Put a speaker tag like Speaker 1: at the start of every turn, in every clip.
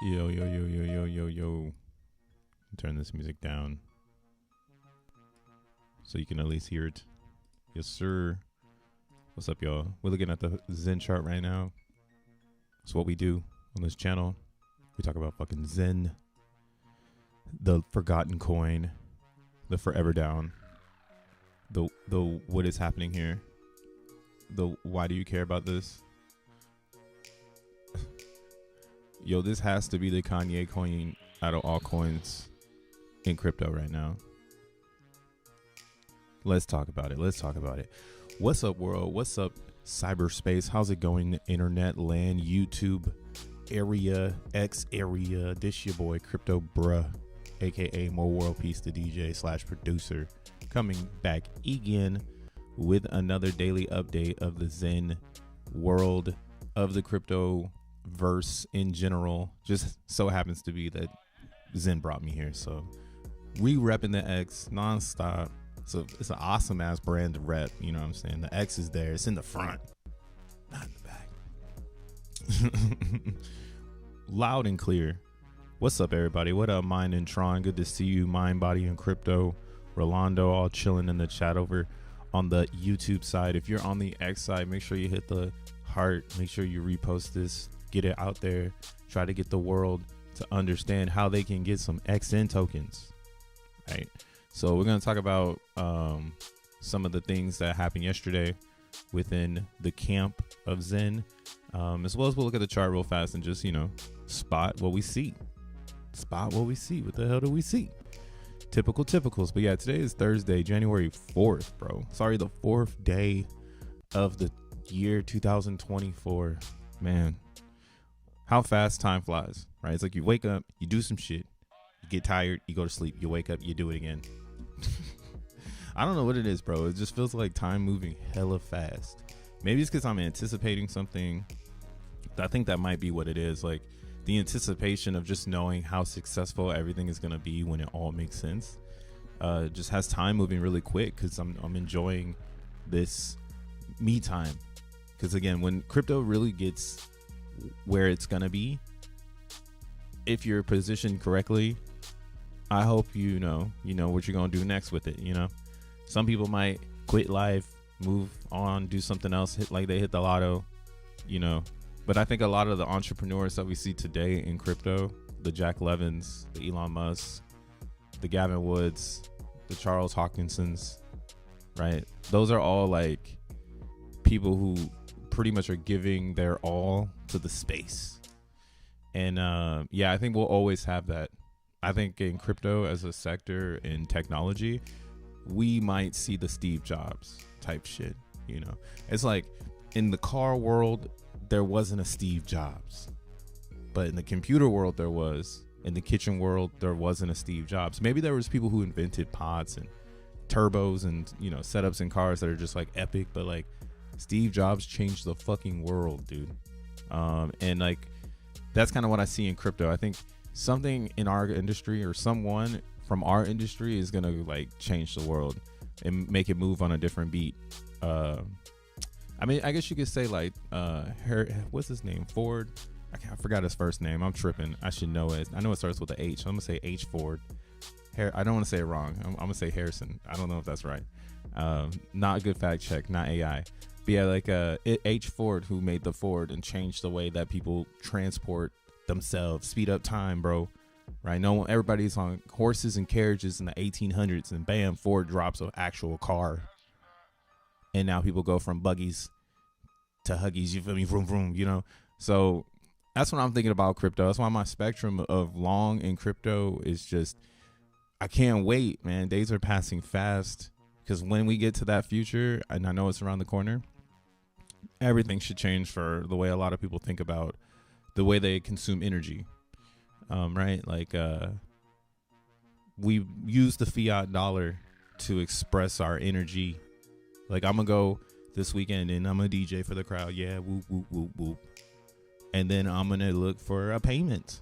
Speaker 1: Yo, yo, yo, yo, yo, yo, yo. Turn this music down so you can at least hear it. Yes, sir. What's up, y'all? We're looking at the Zen chart right now. It's what we do on this channel. We talk about fucking Zen, the forgotten coin, the forever down, the what is happening here, the why do you care about this? Yo, this has to be the Kanye coin out of all coins in crypto right now. Let's talk about it. Let's talk about it. What's up, world? What's up, cyberspace? How's it going? Internet land, YouTube area, X area. This your boy, Crypto Bruh, aka More World Peace, the DJ / producer, coming back again with another daily update of the Zen world, of the crypto verse in general. Just so happens to be that Zen brought me here, so we repping the X nonstop. So it's an awesome ass brand to rep, you know what I'm saying? The X is there, it's in the front, not in the back. Loud and clear. What's up, everybody? What up, Mind and Tron? Good to see you, Mind, Body, and Crypto. Rolando all chilling in the chat over on the YouTube side. If you're on the X side, make sure you hit the heart, make sure you repost this, get it out there, try to get the world to understand how they can get some XN tokens, right? So we're going to talk about some of the things that happened yesterday within the camp of Zen, as well as we'll look at the chart real fast and just, you know, spot what we see. Spot what we see. What the hell do we see? Typicals. But yeah, today is Thursday, January 4th, bro. Sorry, the 4th day of the year 2024. Man, how fast time flies, right? It's like you wake up, you do some shit, you get tired, you go to sleep, you wake up, you do it again. I don't know what it is, bro. It just feels like time moving hella fast. Maybe it's because I'm anticipating something. I think that might be what it is. Like the anticipation of just knowing how successful everything is going to be when it all makes sense. Just has time moving really quick because I'm enjoying this me time. Because again, when crypto really gets where it's going to be, if you're positioned correctly, I hope you know what you're going to do next with it. You know, some people might quit life, move on, do something else, hit the lotto, you know. But I think a lot of the entrepreneurs that we see today in crypto, the Jack Levins, the Elon Musk, the Gavin Woods, the Charles Hawkinsons, right? Those are all like people who pretty much are giving their all to the space. And yeah, I think we'll always have that. I think in crypto as a sector in technology, we might see the Steve Jobs type shit. You know, it's like in the car world, there wasn't a Steve Jobs, but in the computer world, there was. In the kitchen world, there wasn't a Steve Jobs. Maybe there was people who invented pods and turbos and, you know, setups in cars that are just like epic, but like Steve Jobs changed the fucking world, dude. And like, that's kind of what I see in crypto. I think something in our industry or someone from our industry is going to like change the world and make it move on a different beat. I mean, I guess you could say like, what's his name? Ford. I forgot his first name. I'm tripping. I should know it. I know it starts with the H. I'm going to say H Ford. I don't want to say it wrong. I'm going to say Harrison. I don't know if that's right. Not a good fact check, not AI. But yeah, like H Ford, who made the Ford and changed the way that people transport themselves, speed up time, bro. Right? No, everybody's on horses and carriages in the 1800s, and bam, Ford drops an actual car. And now people go from buggies to huggies. You feel me? Vroom, vroom, you know? So that's what I'm thinking about crypto. That's why my spectrum of long in crypto is just, I can't wait, man. Days are passing fast because when we get to that future, and I know it's around the corner, everything should change for the way a lot of people think about the way they consume energy. Right? Like, we use the fiat dollar to express our energy. Like, I'm going to go this weekend and I'm going to DJ for the crowd. Yeah, whoop, whoop, whoop, whoop. And then I'm going to look for a payment.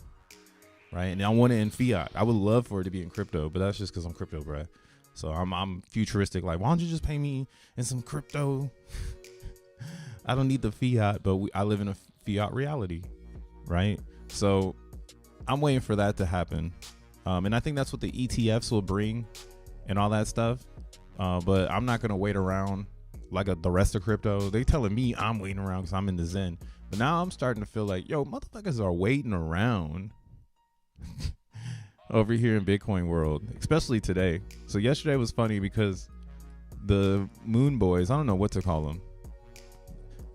Speaker 1: Right? And I want it in fiat. I would love for it to be in crypto, but that's just because I'm crypto, bro. So I'm futuristic. Like, why don't you just pay me in some crypto? I don't need the fiat, but I live in a fiat reality. Right? So I'm waiting for that to happen. And I think that's what the ETFs will bring and all that stuff. But I'm not going to wait around like the rest of crypto. They telling me I'm waiting around because I'm in the Zen. But now I'm starting to feel like, yo, motherfuckers are waiting around over here in Bitcoin world, especially today. So yesterday was funny because the Moon Boys, I don't know what to call them.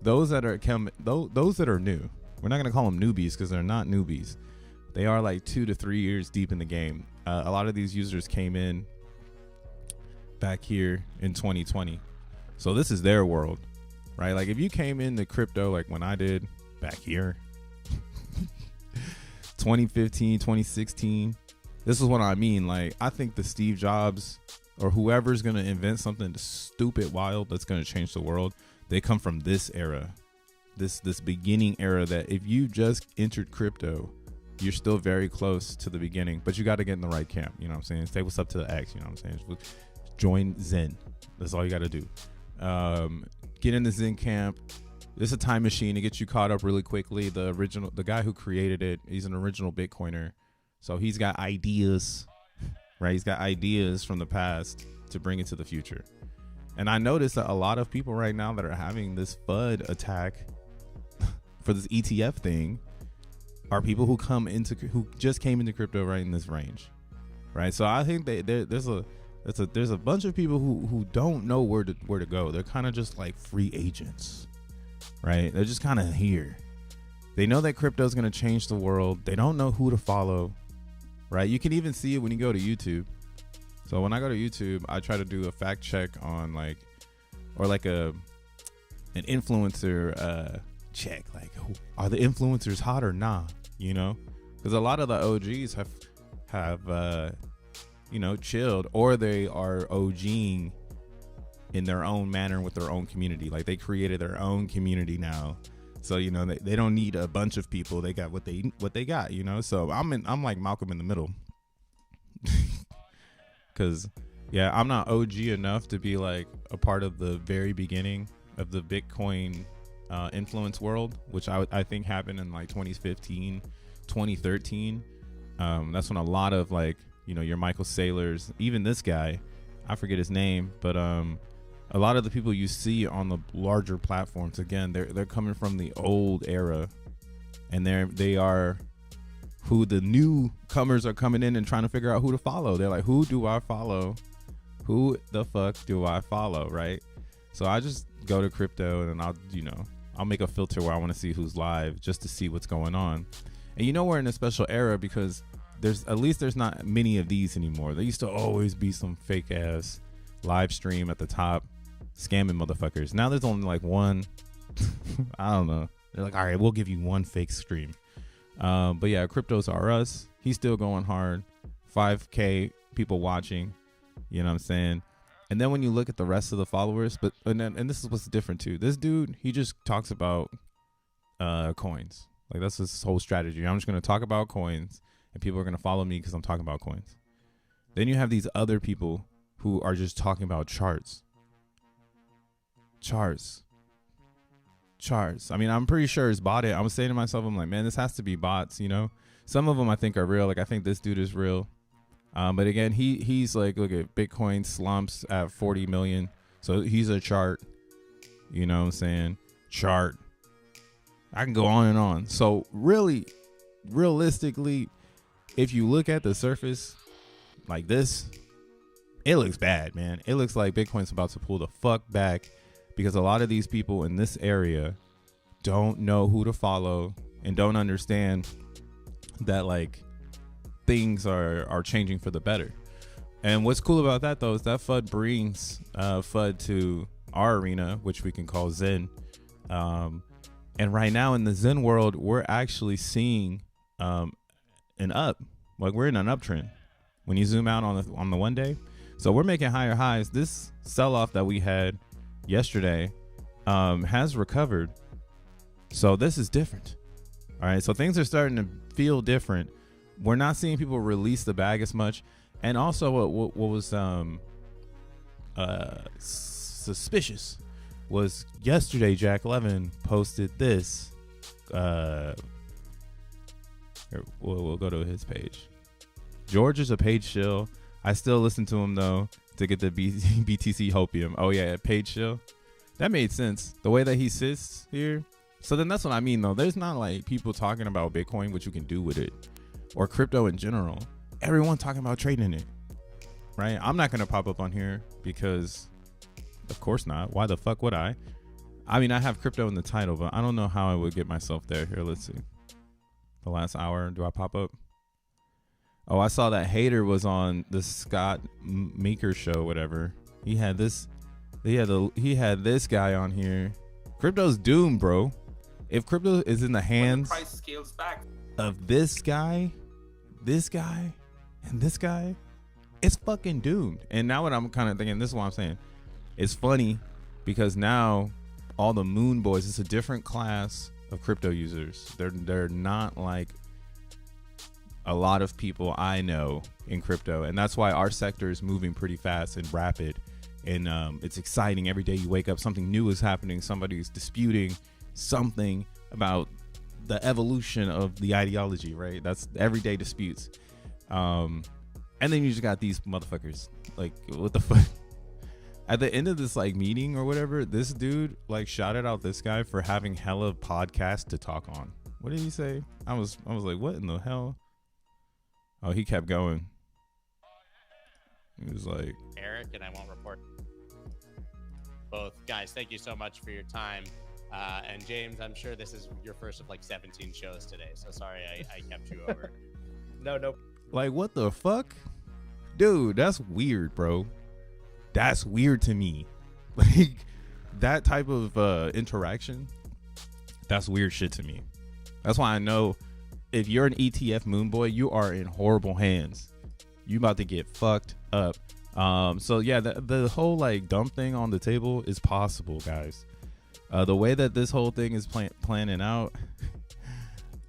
Speaker 1: Those that are new, we're not going to call them newbies because they're not newbies. They are like 2 to 3 years deep in the game. A lot of these users came in back here in 2020. So this is their world, right? Like if you came into crypto like when I did back here 2015, 2016, this is what I mean. Like I think the Steve Jobs or whoever's going to invent something stupid wild that's going to change the world, they come from this era, this beginning era that if you just entered crypto, you're still very close to the beginning, but you got to get in the right camp. You know what I'm saying? Say what's up to the X. You know what I'm saying? Join Zen. That's all you got to do. Get in the Zen camp. It's a time machine to get you caught up really quickly. The guy who created it, he's an original Bitcoiner. So he's got ideas, right? He's got ideas from the past to bring into the future. And I noticed that a lot of people right now that are having this FUD attack for this ETF thing are people who just came into crypto right in this range, right? So I think there's a bunch of people who don't know where to go. They're kind of just like free agents, right? They're just kind of here. They know that crypto is going to change the world. They don't know who to follow, right? You can even see it when you go to YouTube. So when I go to YouTube, I try to do a fact check on an influencer check, like are the influencers hot or nah, you know, because a lot of the OGs have chilled, or they are OGing in their own manner with their own community. Like they created their own community now, so you know they don't need a bunch of people. They got what they got, you know. So I'm like Malcolm in the middle, because yeah, I'm not OG enough to be like a part of the very beginning of the Bitcoin influence world, which I think happened in like 2015, 2013. That's when a lot of like, you know, your Michael Saylors, even this guy, I forget his name, but a lot of the people you see on the larger platforms, again, they're coming from the old era, and they are who the newcomers are coming in and trying to figure out who to follow. They're like, who do I follow? Who the fuck do I follow, right? So I just go to crypto and I'll make a filter where I want to see who's live just to see what's going on. And you know, we're in a special era because there's not many of these anymore. There used to always be some fake ass live stream at the top scamming motherfuckers. Now there's only like one. I don't know. They're like, all right, we'll give you one fake stream. But yeah, Cryptos Are Us. He's still going hard. 5K people watching. You know what I'm saying? And then when you look at the rest of the followers, and this is what's different too. This dude, he just talks about coins. Like that's his whole strategy. I'm just going to talk about coins, and people are going to follow me because I'm talking about coins. Then you have these other people who are just talking about charts. I mean, I'm pretty sure it's botted. I was saying to myself, I'm like, man, this has to be bots, you know? Some of them I think are real. Like I think this dude is real. But again, he's like, look at Bitcoin slumps at 40 million. So he's a chart, you know what I'm saying? Chart. I can go on and on. So really, realistically, if you look at the surface like this, it looks bad, man. It looks like Bitcoin's about to pull the fuck back because a lot of these people in this area don't know who to follow and don't understand that like things are changing for the better. And what's cool about that though is that FUD brings FUD to our arena, which we can call Zen. And right now in the Zen world, we're actually seeing an up. Like we're in an uptrend when you zoom out on the 1 day. So we're making higher highs. This sell-off that we had yesterday has recovered. So this is different. All right, so things are starting to feel different. We're not seeing people release the bag as much. And also what was suspicious was yesterday Jack Levin posted this. We'll go to his page. George is a page shill. I still listen to him though to get the BTC hopium. Oh yeah, page shill. That made sense. The way that he sits here. So then that's what I mean though. There's not like people talking about Bitcoin, what you can do with it, or crypto in general. Everyone talking about trading it, right? I'm not gonna pop up on here because, of course not. Why the fuck would I? I mean, I have crypto in the title, but I don't know how I would get myself there. Here, let's see. The last hour, do I pop up? Oh, I saw that Hater was on the Scott Meeker show, whatever. He had this guy on here. Crypto's doomed, bro. If crypto is in the hands
Speaker 2: price scales back
Speaker 1: of this guy, and this guy, it's fucking doomed. And now what I'm kind of thinking, this is what I'm saying. It's funny because now all the moon boys, it's a different class of crypto users. They're not like a lot of people I know in crypto, and that's why our sector is moving pretty fast and rapid, and it's exciting. Every day you wake up, something new is happening. Somebody's disputing something about the evolution of the ideology, right? That's everyday disputes. And then you just got these motherfuckers, like, what the fuck? At the end of this like meeting or whatever, this dude like shouted out this guy for having hella podcasts to talk on. What did he say? I was like, what in the hell? Oh, he kept going. He was like,
Speaker 3: Eric, and I won't report. Both guys, thank you so much for your time. And James, I'm sure this is your first of like 17 shows today, so sorry I kept you over.
Speaker 2: No.
Speaker 1: Like, what the fuck? Dude, that's weird, bro. That's weird to me. Like, that type of interaction, that's weird shit to me. That's why I know if you're an ETF moon boy, you are in horrible hands. You about to get fucked up. So yeah, the whole like dump thing on the table is possible, guys. The way that this whole thing is planning out,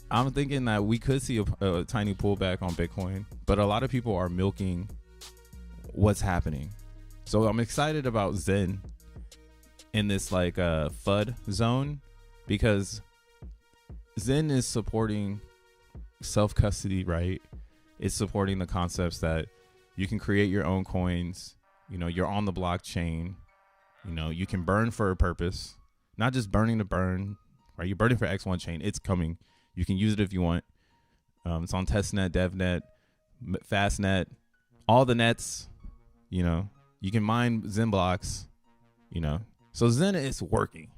Speaker 1: I'm thinking that we could see a tiny pullback on Bitcoin, but a lot of people are milking what's happening. So I'm excited about Zen in this like FUD zone, because Zen is supporting self-custody, right? It's supporting the concepts that you can create your own coins. You know, you're on the blockchain. You know, you can burn for a purpose, not just burning to burn, right? You're burning for X1 chain. It's coming. You can use it if you want. It's on testnet, devnet, fastnet, all the nets. You know, you can mine XENblocks, you know. So Zen is working.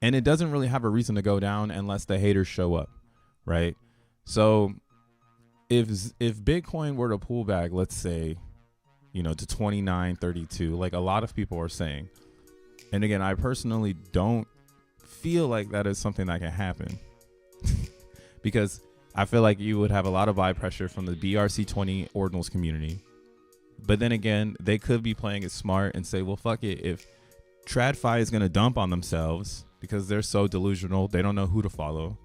Speaker 1: And it doesn't really have a reason to go down unless the haters show up, right? So if Bitcoin were to pull back, let's say, you know, to 29.32, like a lot of people are saying, and again, I personally don't feel like that is something that can happen, because I feel like you would have a lot of buy pressure from the BRC20 ordinals community. But then again, they could be playing it smart and say, well, fuck it. If TradFi is going to dump on themselves because they're so delusional, they don't know who to follow,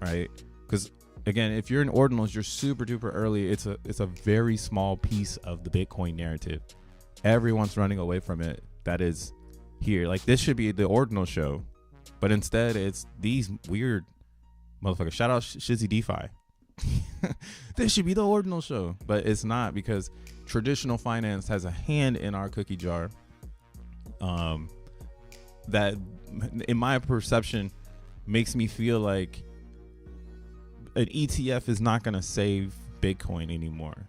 Speaker 1: right? Because again, if you're in ordinals, you're super duper early. It's a very small piece of the Bitcoin narrative. Everyone's running away from it. That is here. Like, this should be the ordinal show, but instead it's these weird motherfuckers. Shout out Shizzy DeFi. This should be the ordinal show, but it's not, because traditional finance has a hand in our cookie jar. That, in my perception, makes me feel like an ETF is not going to save Bitcoin anymore.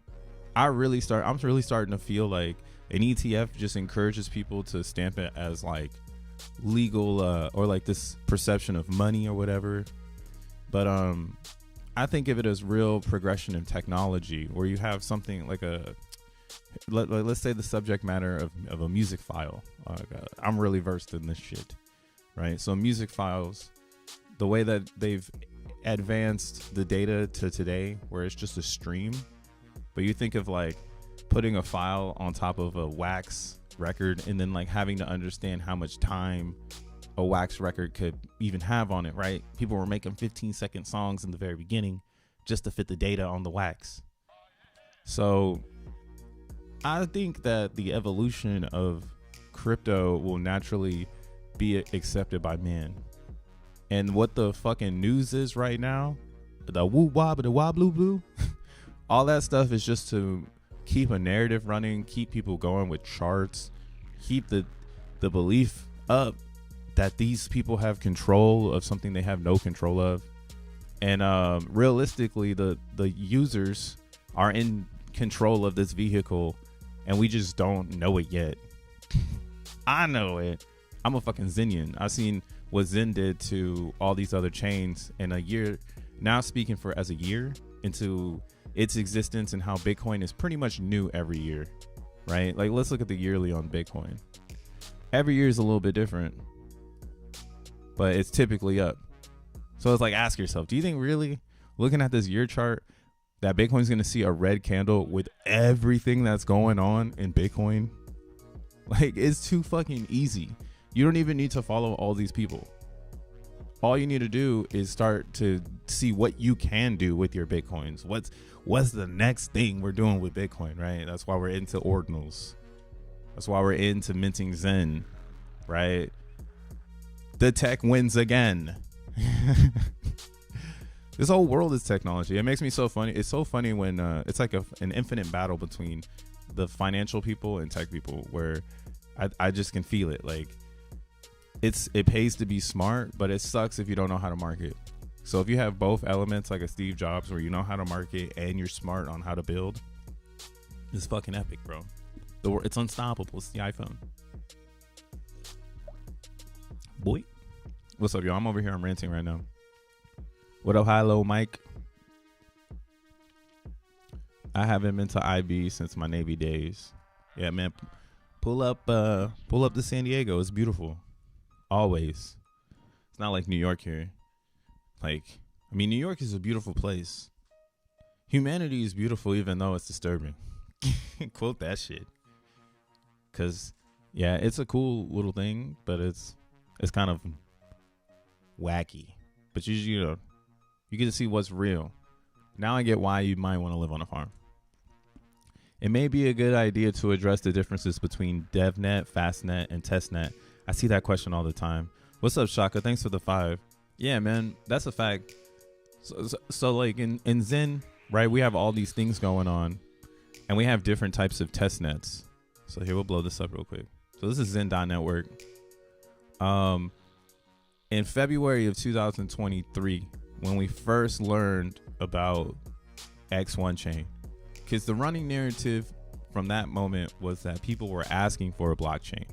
Speaker 1: I'm really starting to feel like an ETF just encourages people to stamp it as like legal, or like this perception of money or whatever. But I think of it as real progression in technology, where you have something like let's say the subject matter of a music file. I'm really versed in this shit, right? So music files, the way that they've advanced the data to today, where it's just a stream, but you think of like putting a file on top of a wax record and then like having to understand how much time a wax record could even have on it, right? People were making 15-second songs in the very beginning just to fit the data on the wax. So I think that the evolution of crypto will naturally be accepted by men. And what the fucking news is right now, the woo wob, the wob blue blue, all that stuff is just to keep a narrative running, keep people going with charts, keep the belief up that these people have control of something they have no control of. And realistically, the users are in control of this vehicle, and we just don't know it yet. I know it. I'm a fucking Zenian. I've seen what Zen did to all these other chains in a year. Now speaking for as a year into its existence, and how Bitcoin is pretty much new every year. right? Like, let's look at the yearly on Bitcoin. Every year is a little bit different, but it's typically up. So it's like, ask yourself, do you think really looking at this year chart that Bitcoin's going to see a red candle with everything that's going on in Bitcoin? Like, it's too fucking easy. You don't even need to follow all these people. All you need to do is start to see what you can do with your Bitcoins. What's the next thing we're doing with Bitcoin, right? That's why we're into ordinals. That's why we're into minting Zen, right? The tech wins again. This whole world is technology. It makes me so funny. It's so funny when it's like an infinite battle between the financial people and tech people, where I just can feel it. Like, it pays to be smart, but it sucks if you don't know how to market. So if you have both elements, like a Steve Jobs, where you know how to market and you're smart on how to build, it's fucking epic, bro. It's unstoppable. It's the iPhone. Boy. What's up, y'all? I'm over here. I'm ranting right now. What up, hello, Mike? I haven't been to IB since my Navy days. Yeah, man. Pull up to San Diego. It's beautiful. Always. It's not like New York here. Like, I mean, New York is a beautiful place. Humanity is beautiful, even though it's disturbing. Quote that shit. Cause, yeah, it's a cool little thing, but it's kind of wacky. But you know, you get to see what's real. Now I get why you might want to live on a farm. It may be a good idea to address the differences between DevNet, FastNet, and TestNet. I see that question all the time. What's up, Shaka? Thanks for the 5. Yeah, man, that's a fact. So like in Zen, right, we have all these things going on, and we have different types of test nets. So here, we'll blow this up real quick. So this is Zen.network. In February of 2023, when we first learned about X1 chain, because the running narrative from that moment was that people were asking for a blockchain.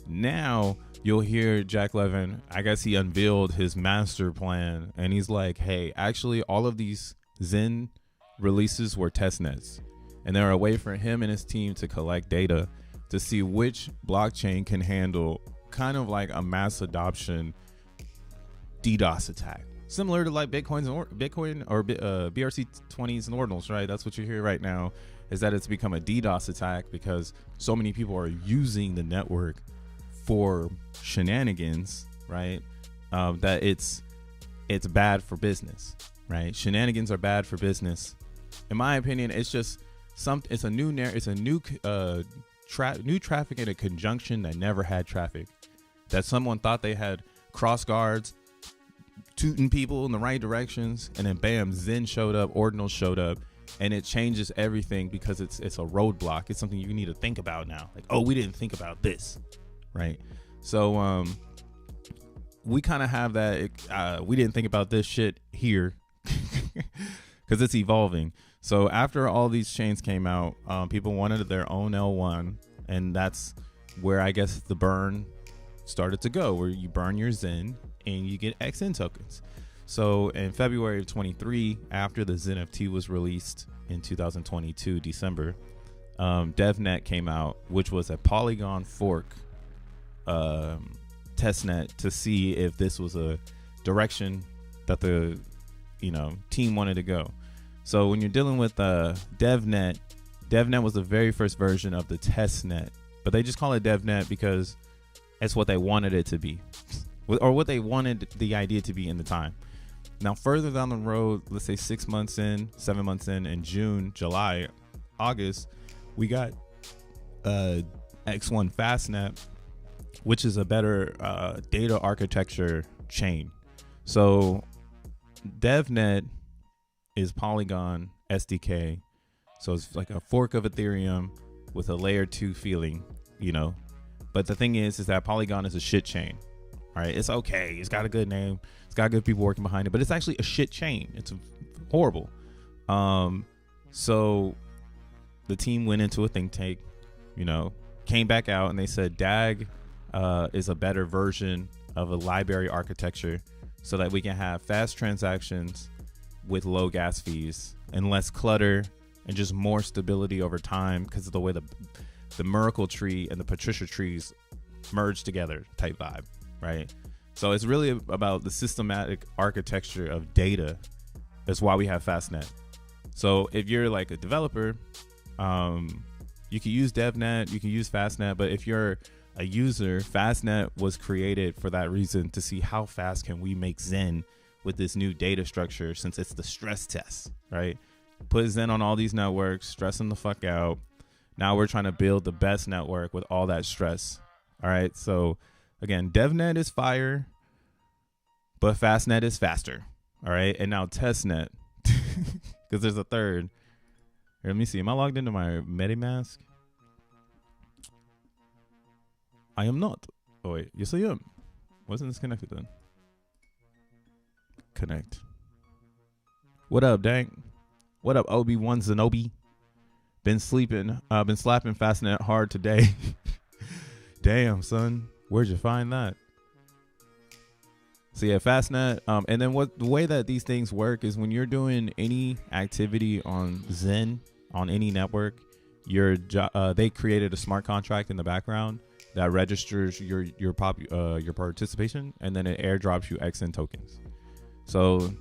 Speaker 1: Now you'll hear Jack Levin, I guess he unveiled his master plan, and he's like, hey, actually all of these Zen releases were test nets, and they're a way for him and his team to collect data to see which blockchain can handle kind of like a mass adoption DDoS attack, similar to like Bitcoin or BRC20s and ordinals, right? That's what you hear right now, is that it's become a DDoS attack because so many people are using the network for shenanigans, right? That it's bad for business, right? Shenanigans are bad for business. In my opinion, it's just it's a new traffic in a conjunction that never had traffic. That someone thought they had cross guards tooting people in the right directions, and then bam, Zen showed up, ordinals showed up, and it changes everything because it's a roadblock. It's something you need to think about now. Like, oh, we didn't think about this, right? So we kind of have that. We didn't think about this shit here because it's evolving. So after all these chains came out, people wanted their own L1, and that's where I guess the burn started to go, where you burn your Zen and you get XN tokens. So in February of 23, after the XeNFT was released in 2022 December, DevNet came out, which was a Polygon fork testnet to see if this was a direction that the team wanted to go. So when you're dealing with DevNet was the very first version of the testnet, but they just call it DevNet because it's what they wanted it to be, or what they wanted the idea to be in the time. Now, further down the road, let's say 6 months in, 7 months in June, July, August, we got X1 Fastnet, which is a better data architecture chain. So DevNet is Polygon SDK. So it's like a fork of Ethereum with a layer 2 feeling, But the thing is that Polygon is a shit chain, right? It's okay. It's got a good name. It's got good people working behind it, but it's actually a shit chain. It's horrible. So the team went into a think tank, came back out, and they said DAG is a better version of a library architecture so that we can have fast transactions with low gas fees and less clutter and just more stability over time because of the way the Miracle tree and the Patricia trees merged together type vibe, right? So it's really about the systematic architecture of data. That's why we have Fastnet. So if you're like a developer, you can use DevNet, you can use Fastnet, but if you're a user, Fastnet was created for that reason, to see how fast can we make Zen with this new data structure, since it's the stress test, right? Put Zen on all these networks, stress them the fuck out. Now we're trying to build the best network with all that stress. All right. So again, DevNet is fire, but Fastnet is faster. All right. And now testnet, because there's a third. Here, let me see. Am I logged into my MetaMask? I am not. Oh, wait. Yes, I am. Wasn't this connected then? Connect. What up, Dank? What up, Obi-Wan Zenobi? Been sleeping. Been slapping Fastnet hard today. Damn, son. Where'd you find that? So yeah, Fastnet. And then the way that these things work is when you're doing any activity on Zen, on any network, they created a smart contract in the background that registers your participation, and then it airdrops you XN tokens. So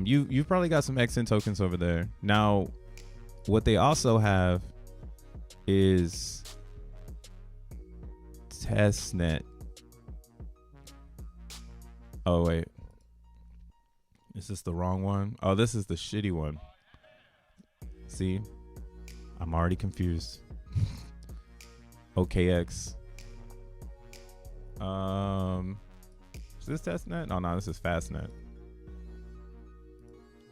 Speaker 1: you've probably got some XN tokens over there. Now, what they also have is testnet. Oh wait, is this the wrong one? Oh, this is the shitty one. See, I'm already confused. OKX. Is this testnet? No, this is Fastnet.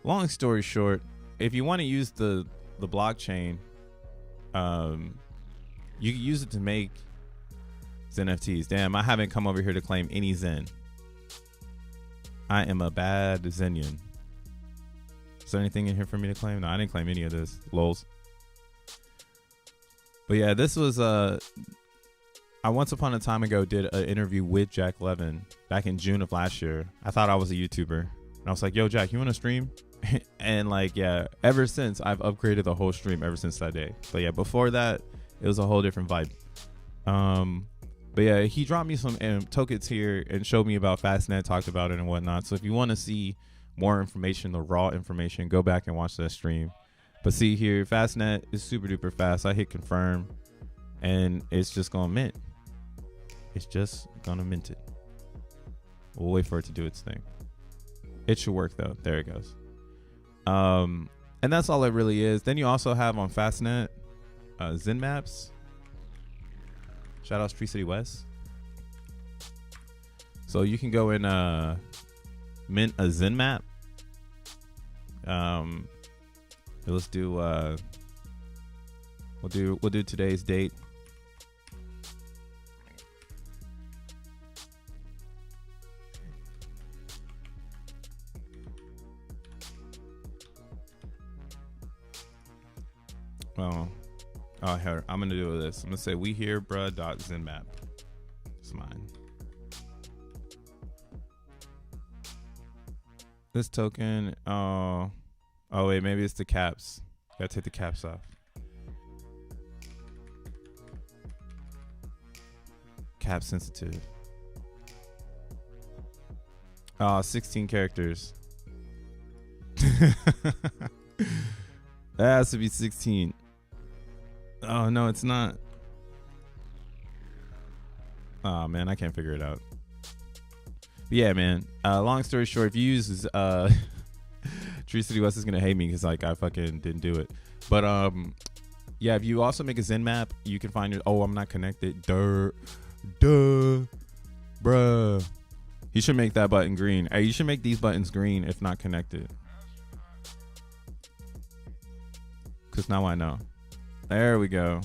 Speaker 1: Long story short, if you want to use the blockchain, you can use it to make XeNFTs. Damn, I haven't come over here to claim any Zen. I am a bad Zenian. Is there anything in here for me to claim? No, I didn't claim any of this. Lols. But yeah, this was I once upon a time ago did an interview with Jack Levin back in June of last year. I thought I was a YouTuber, and I was like, "Yo, Jack, you want to stream?" And like, yeah, ever since I've upgraded the whole stream ever since that day. But yeah, before that, it was a whole different vibe. But yeah, he dropped me some tokens here and showed me about Fastnet, talked about it and whatnot. So if you want to see more information, the raw information, go back and watch that stream. But see here, Fastnet is super duper fast. I hit confirm, and it's just gonna mint. It's just gonna mint it. We'll wait for it to do its thing. It should work though. There it goes. And that's all it really is. Then you also have on Fastnet Zen maps. Shout out Tree City West. So you can go and mint a Zen map. Let's do we'll do today's date. Oh, here, I'm gonna do this. I'm gonna say we here bruh dot zen map. It's mine. This token. Oh wait, maybe it's the caps. Gotta take the caps off. Cap sensitive. 16 characters. That has to be 16. Oh no, it's not. Oh man, I can't figure it out. But yeah, man. Long story short, if you use Tree City West is gonna hate me because like I fucking didn't do it. But yeah, if you also make a Zen map, you can find your. Oh, I'm not connected. Duh, bruh. You should make that button green. Hey, you should make these buttons green if not connected. Cause now I know. There we go.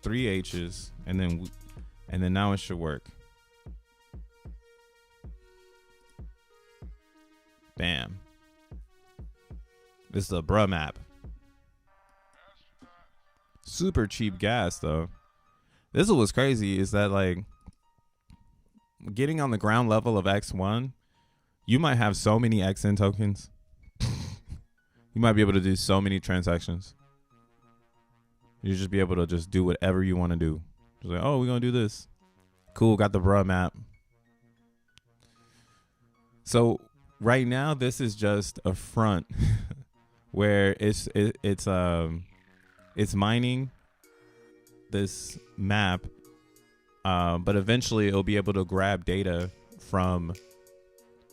Speaker 1: 3 H's, and then now it should work. Bam. This is a bruh map. Super cheap gas though. This is what's crazy is that like getting on the ground level of X1, you might have so many XN tokens. You might be able to do so many transactions. You just be able to just do whatever you want to do. Just like, oh, we're gonna do this. Cool, got the bruh map. So right now, this is just a front where it's mining this map, but eventually it'll be able to grab data from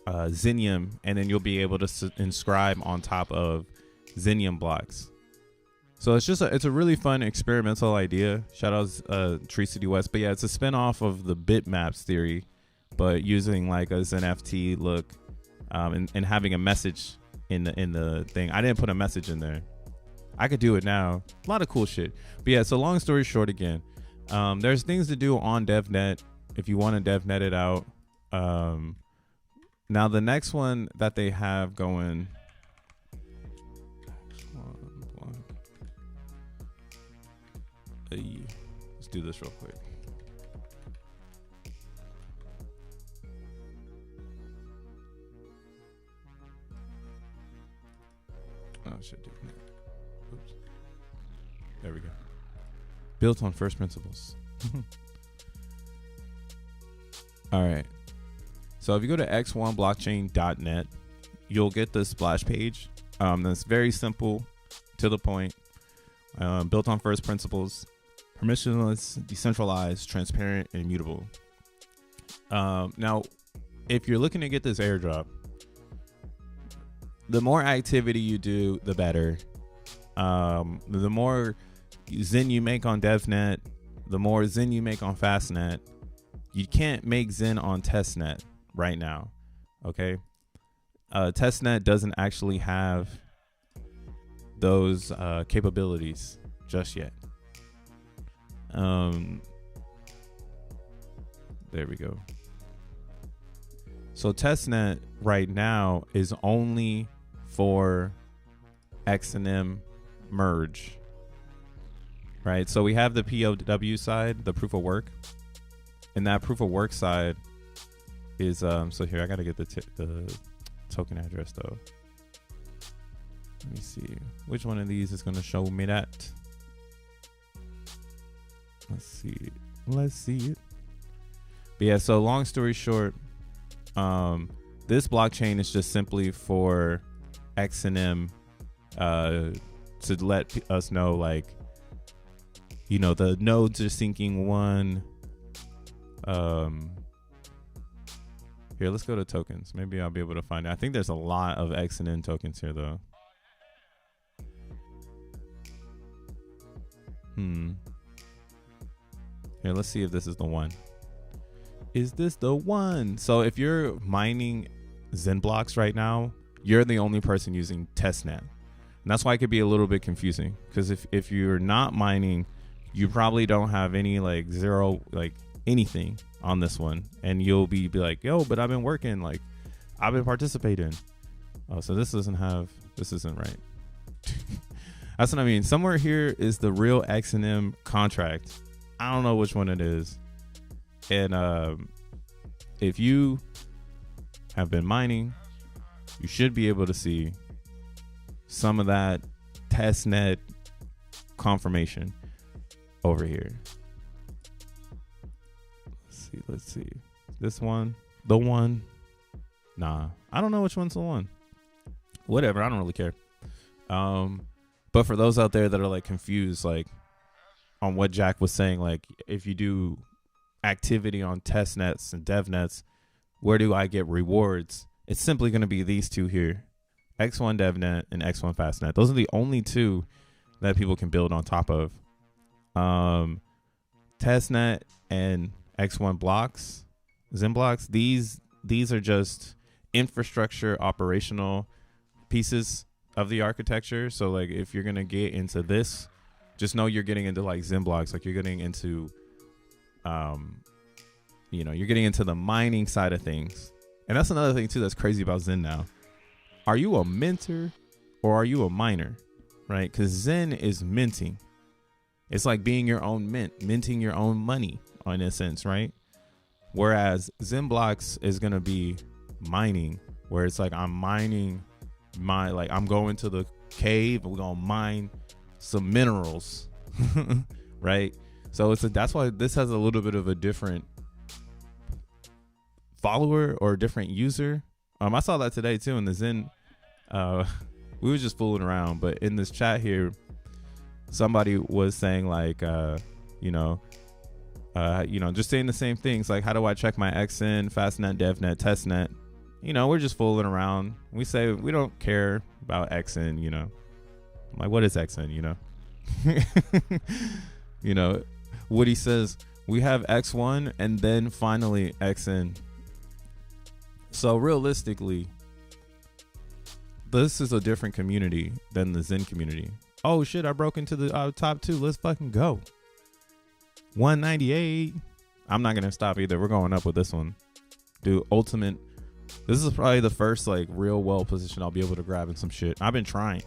Speaker 1: Xenium, and then you'll be able to inscribe on top of XENblocks. So it's a really fun experimental idea. Shout out Tree City West. But yeah, it's a spinoff of the bitmaps theory, but using like a XenFT look, and having a message in the thing. I didn't put a message in there. I could do it now. A lot of cool shit. But yeah, so long story short again, there's things to do on DevNet if you want to DevNet it out. Now the next one that they have going, let's do this real quick. Oh shit, dude. Oops. There we go. Built on first principles. All right. So if you go to x1blockchain.net, you'll get this splash page. That's very simple, to the point. Built on first principles, permissionless, decentralized, transparent, and immutable. Now, if you're looking to get this airdrop, the more activity you do, the better. The more Zen you make on DevNet, the more Zen you make on Fastnet. You can't make Zen on testnet right now, okay? Testnet doesn't actually have those capabilities just yet. There we go. So testnet right now is only for XENM merge, right? So we have the POW side, the proof of work, and that proof of work side is so here I gotta get the token address though. Let me see which one of these is going to show me that. Let's see it. But yeah, so long story short, this blockchain is just simply for XENM to let us know, like, you know, the nodes are syncing one. Here, let's go to tokens. Maybe I'll be able to find it. I think there's a lot of XEN tokens here though. Here, let's see if this is the one. Is this the one? So if you're mining XENblocks right now, you're the only person using testnet. And that's why it could be a little bit confusing, because if you're not mining, you probably don't have any like zero, like anything on this one, and you'll be like, yo, but I've been working, like I've been participating. Oh, so this isn't right. That's what I mean. Somewhere here is the real XENM contract. I don't know which one it is. And if you have been mining, you should be able to see some of that testnet confirmation over here. Let's see. This one, the one. Nah, I don't know which one's the one. Whatever, I don't really care. But for those out there that are like confused, like on what Jack was saying, like if you do activity on testnets and devnets, where do I get rewards? It's simply going to be these two here, X1 devnet and X1 fastnet. Those are the only two that people can build on top of. Testnet and X1 blocks, XENblocks, these are just infrastructure operational pieces of the architecture. So like if you're gonna get into this, just know you're getting into like XENblocks, like you're getting into you're getting into the mining side of things. And that's another thing too that's crazy about Zen now. Are you a minter or are you a miner? Right? Because Zen is minting. It's like being your own minting your own money in a sense, right? Whereas XENblocks is gonna be mining, where it's like I'm mining I'm going to the cave and we're gonna mine some minerals right? So that's why this has a little bit of a different follower or different user. I saw that today too in the Zen. We were just fooling around, but in this chat here, somebody was saying like, just saying the same things like, how do I check my XN, fastnet, devnet, testnet? We're just fooling around. We say we don't care about XN. I'm like, what is XN? Woody says we have X1 and then finally XN. So realistically, this is a different community than the Zen community. Oh shit, I broke into the top 2. Let's fucking go. 198. I'm not gonna stop either. We're going up with this one, dude. Ultimate. This is probably the first like real well position I'll be able to grab in some shit. I've been trying.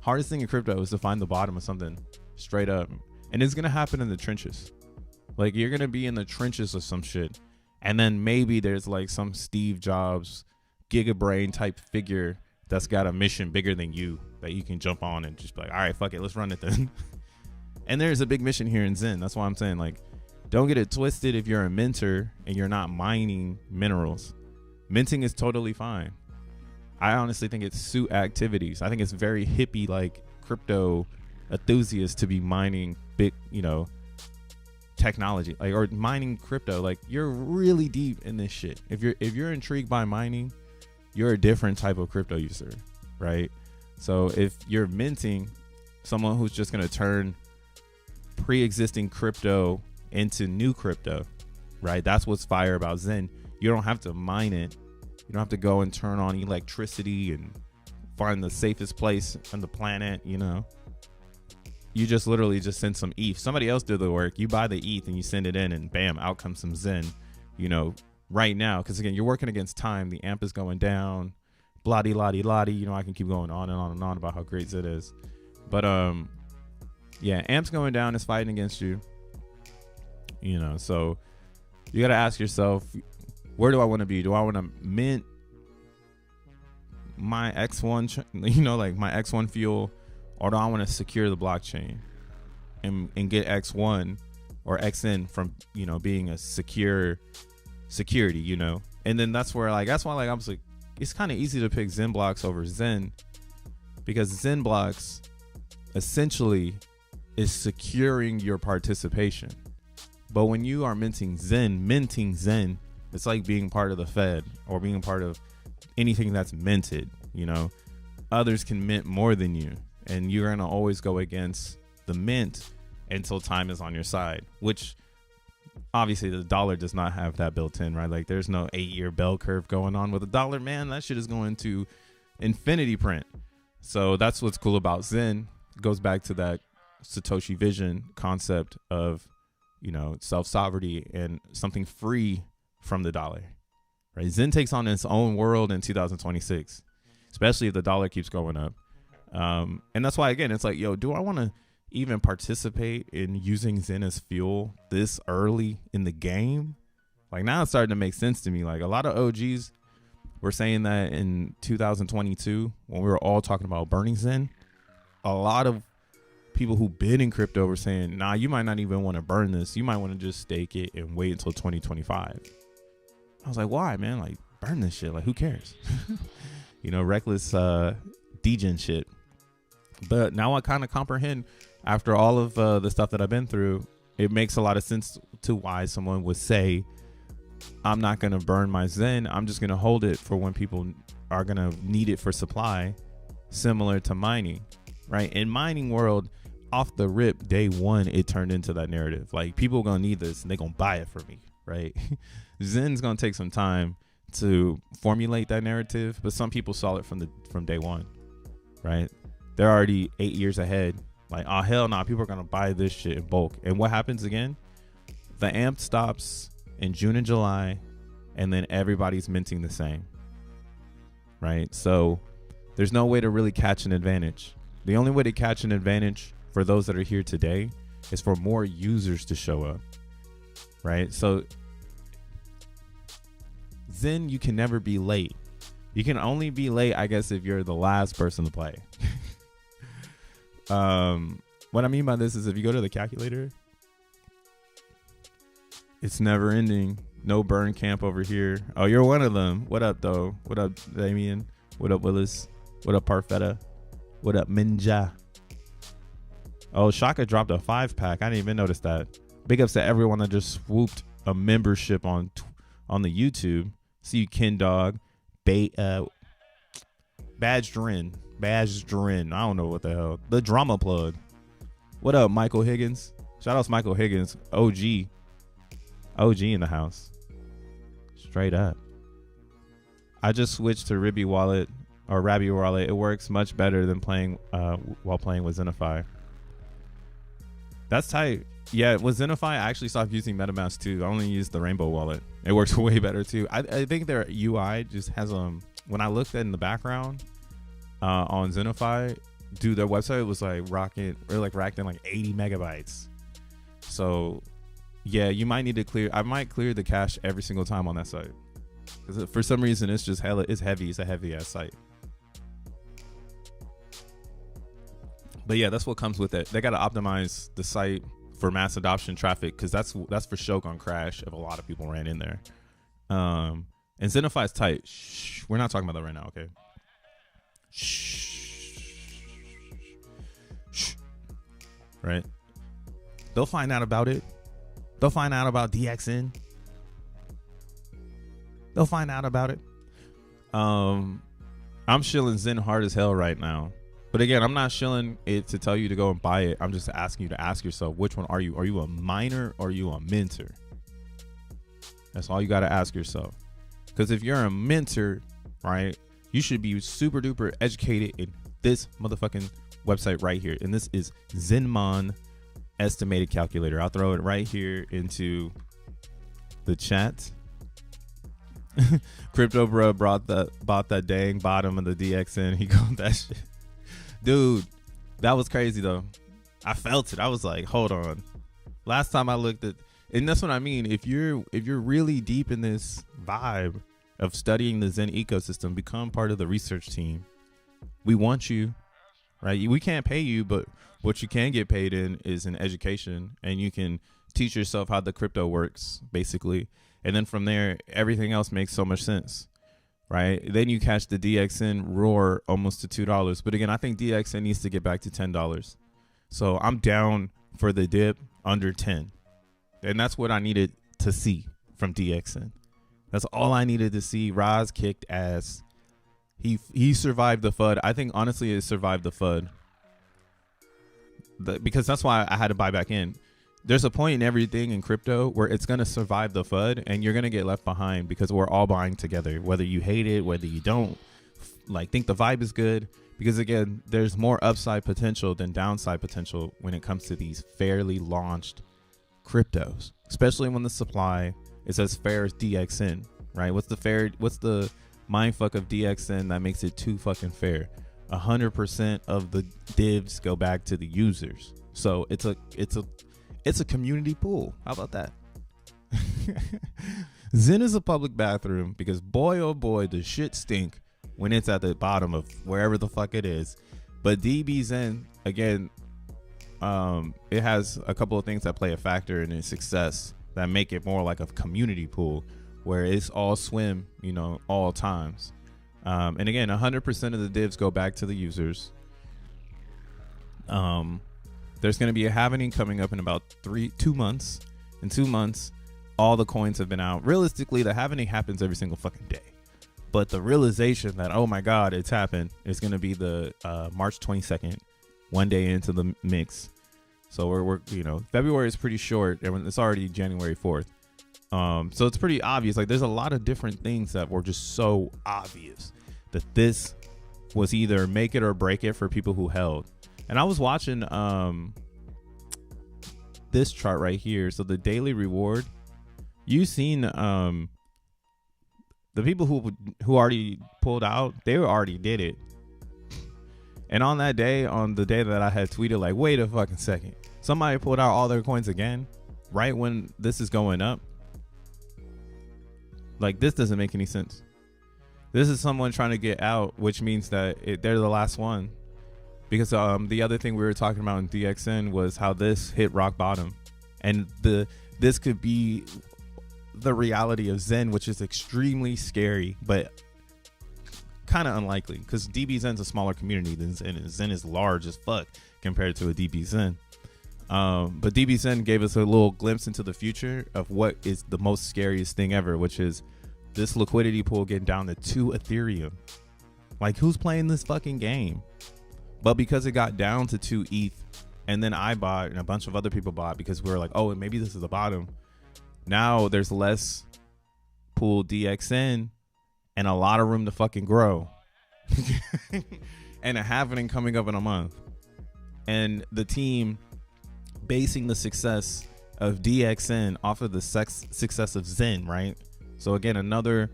Speaker 1: Hardest thing in crypto is to find the bottom of something straight up, and it's gonna happen in the trenches. Like you're gonna be in the trenches of some shit, and then maybe there's like some Steve Jobs gigabrain type figure that's got a mission bigger than you that you can jump on and just be like, all right, fuck it, let's run it then. And there's a big mission here in Zen. That's why I'm saying, like, don't get it twisted if you're a minter and you're not mining minerals. Minting is totally fine. I honestly think it's suit activities. I think it's very hippie like crypto enthusiasts to be mining big, technology, like, or mining crypto. Like, you're really deep in this shit. If you're intrigued by mining, you're a different type of crypto user, right? So if you're minting, someone who's just going to turn pre-existing crypto into new crypto, right? That's what's fire about Zen. You don't have to mine it. You don't have to go and turn on electricity and find the safest place on the planet, You just literally just send some ETH. Somebody else did the work. You buy the ETH and you send it in and bam, out comes some Zen, right now. Because again, you're working against time. The amp is going down. Bloody lottie lottie. I can keep going on and on and on about how great Zen is. But yeah, amp's going down. It's fighting against you. So you got to ask yourself, where do I want to be? Do I want to mint my X1, like my X1 fuel, or do I want to secure the blockchain and get X1 or XN from, being a security, and then that's why I was like, it's kind of easy to pick XENblocks over Zen, because XENblocks essentially is securing your participation. But when you are minting Zen, it's like being part of the Fed or being part of anything that's minted. Others can mint more than you, and you're going to always go against the mint until time is on your side, which obviously the dollar does not have that built in, right? Like there's no 8-year bell curve going on with the dollar, man. That shit is going to infinity print. So that's what's cool about Zen. It goes back to that Satoshi vision concept of, self-sovereignty and something free from the dollar, right? Zen takes on its own world in 2026, especially if the dollar keeps going up. And that's why, again, it's like, do I want to even participate in using Zen as fuel this early in the game? Like now it's starting to make sense to me. Like a lot of OGs were saying that in 2022 when we were all talking about burning Zen, a lot of people who've been in crypto were saying, nah, you might not even want to burn this. You might want to just stake it and wait until 2025. I was like, why, man? Like, burn this shit. Like, who cares? Reckless degen shit. But now I kind of comprehend, after all of the stuff that I've been through, it makes a lot of sense to why someone would say, I'm not going to burn my Zen. I'm just going to hold it for when people are going to need it for supply, similar to mining, right? In mining world, off the rip, day one, it turned into that narrative. Like, people are going to need this and they're going to buy it for me, right? Zen's going to take some time to formulate that narrative, but some people saw it from day one, right? They're already 8 years ahead. Like, oh, hell no, people are going to buy this shit in bulk. And what happens again? The amp stops in June and July, and then everybody's minting the same, right? So there's no way to really catch an advantage. The only way to catch an advantage for those that are here today is for more users to show up, right? So Zen, you can never be late. You can only be late, I guess, if you're the last person to play. What I mean by this is if you go to the calculator, it's never ending. No burn camp over here. Oh, you're one of them. What up, though? What up, Damien? What up, Willis? What up, Parfetta? What up, Minja? Oh, Shaka dropped a 5-pack. I didn't even notice that. Big ups to everyone that just swooped a membership on the YouTube. See you, Ken Dog. Badge Drin. I don't know what the hell. The Drama Plug. What up, Michael Higgins? Shout out to Michael Higgins. OG in the house. Straight up. I just switched to Rabby Wallet. It works much better than playing while playing with Zenify. That's tight. Yeah, with Zenify, I actually stopped using MetaMask too. I only use the Rainbow Wallet. It works way better too. I think their UI just has when I looked at in the background on Zenify, dude, their website was like racked in like 80 megabytes. So yeah, you might need to clear. I might clear the cache every single time on that site because for some reason it's just it's heavy. It's a heavy ass site. But yeah, that's what comes with it. They got to optimize the site for mass adoption traffic because that's for sure gonna crash if a lot of people ran in there. And Zenify is tight. Shh, we're not talking about that right now, okay? Shh. Right? They'll find out about it. They'll find out about DXN. They'll find out about it. I'm shilling Zen hard as hell right now. But again, I'm not shilling it to tell you to go and buy it. I'm just asking you to ask yourself, which one are you? Are you a miner or are you a mentor? That's all you got to ask yourself. Because if you're a mentor, right, you should be super duper educated in this motherfucking website right here. And this is Zenmon estimated calculator. I'll throw it right here into the chat. Crypto bro bought that dang bottom of the DXN. He called that shit. Dude, that was crazy though. I felt it. I was like, hold on. Last time I looked at, and that's what I mean. If you're really deep in this vibe of studying the Zen ecosystem, become part of the research team. We want you, right? We can't pay you, but what you can get paid in is in education, and you can teach yourself how the crypto works, basically. And then from there, everything else makes so much sense. Right. Then you catch the DXN roar almost to $2. But again, I think DXN needs to get back to $10. So I'm down for the dip under 10. And that's what I needed to see from DXN. That's all I needed to see. Roz kicked ass. He survived the FUD. I think honestly it survived the FUD. Because that's why I had to buy back in. There's a point in everything in crypto where it's going to survive the FUD and you're going to get left behind because we're all buying together, whether you hate it, whether you don't think the vibe is good. Because again, there's more upside potential than downside potential when it comes to these fairly launched cryptos, especially when the supply is as fair as DXN, right? What's the mindfuck of DXN that makes it too fucking fair? 100% of the divs go back to the users. So it's a community pool. How about that? Zen is a public bathroom because boy, oh boy, the shit stink when it's at the bottom of wherever the fuck it is. But DB Zen, again, it has a couple of things that play a factor in its success that make it more like a community pool where it's all swim, all times. And again, 100% of the divs go back to the users. There's going to be a halvening coming up in about 2 months. In 2 months, all the coins have been out. Realistically, the halvening happens every single fucking day. But the realization that, oh my God, it's happened, is going to be the March 22nd, one day into the mix. So we're February is pretty short. It's already January 4th. So it's pretty obvious. Like there's a lot of different things that were just so obvious that this was either make it or break it for people who held. And I was watching this chart right here. So the daily reward, you've seen the people who already pulled out, they already did it. And on that day, on the day that I had tweeted like, wait a fucking second, somebody pulled out all their coins again right when this is going up. Like this doesn't make any sense. This is someone trying to get out, which means that they're the last one. because the other thing we were talking about in DXN was how this hit rock bottom, and this could be the reality of Zen, which is extremely scary, but kind of unlikely because DBZen's a smaller community than Zen, and Zen is large as fuck compared to a DBZen. But DBZen gave us a little glimpse into the future of what is the most scariest thing ever, which is this liquidity pool getting down to 2 Ethereum. Like, who's playing this fucking game? But because it got down to 2 ETH, and then I bought and a bunch of other people bought because we were like, oh, maybe this is the bottom. Now there's less pool DXN and a lot of room to fucking grow. And a halvening coming up in a month. And the team basing the success of DXN off of the success of Zen, right? So again, another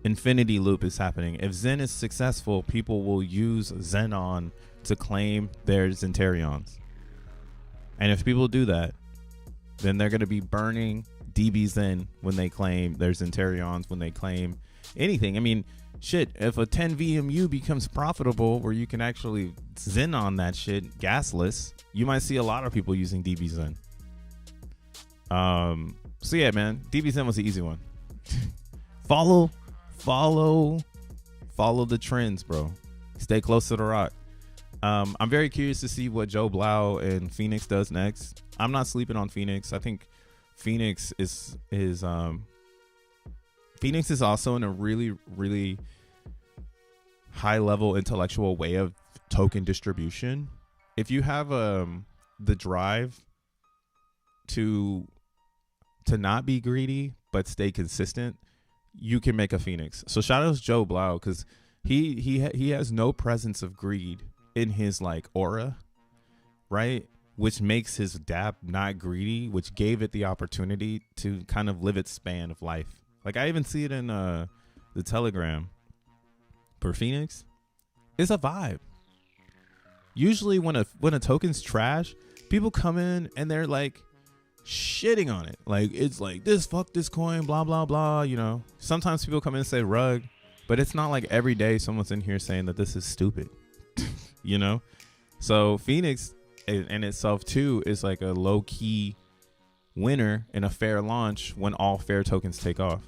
Speaker 1: infinity loop is happening. If Zen is successful, people will use Zenon to claim their Zentarions. And if people do that, then they're going to be burning DBZen when they claim their Zentarions, when they claim anything. I mean, shit, if a 10 VMU becomes profitable where you can actually Zen on that shit gasless, you might see a lot of people using DBZen. So yeah, man, DBZen was the easy one. follow the trends, bro. Stay close to the rock. I'm very curious to see what Joe Blau and Phoenix does next. I'm not sleeping on Phoenix. I think Phoenix is Phoenix is also in a really, really high level intellectual way of token distribution. If you have the drive to not be greedy but stay consistent, you can make a Phoenix. So shout out to Joe Blau, because he has no presence of greed in his like aura, right? Which makes his dApp not greedy, which gave it the opportunity to kind of live its span of life. Like, I even see it in the Telegram. Per Phoenix, it's a vibe. Usually when a token's trash, people come in and they're like shitting on it. Like, it's like, this, fuck this coin, blah, blah, blah, you know. Sometimes people come in and say rug, but it's not like every day someone's in here saying that this is stupid, you know? So Phoenix in itself too is like a low-key winner in a fair launch when all fair tokens take off,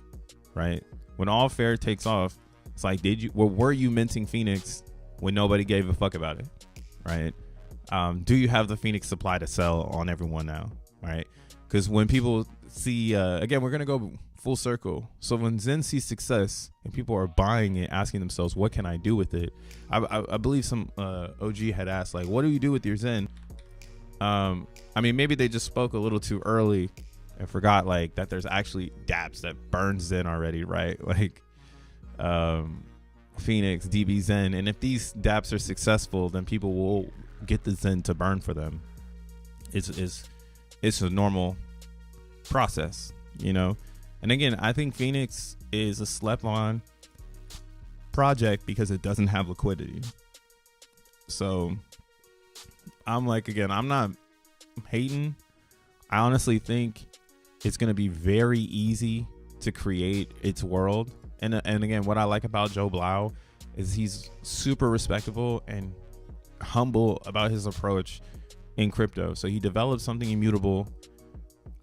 Speaker 1: right? When all fair takes off, it's like, were you minting Phoenix when nobody gave a fuck about it, right? Do you have the Phoenix supply to sell on everyone now, right? Because when people see, again, we're going to go full circle. So when Zen sees success and people are buying it, asking themselves, what can I do with it? I believe some OG had asked, like, what do you do with your Zen? I mean, maybe they just spoke a little too early and forgot, like, that there's actually dApps that burn Zen already, right? Like, Phoenix, DBZen, and if these dApps are successful, then people will get the Zen to burn for them. It's a normal process, you know. And again, I think Phoenix is a slept-on project because it doesn't have liquidity. So I'm like, again, I'm not hating. I honestly think it's going to be very easy to create its world. And again, what I like about Joe Blau is he's super respectable and humble about his approach in crypto. So he developed something immutable,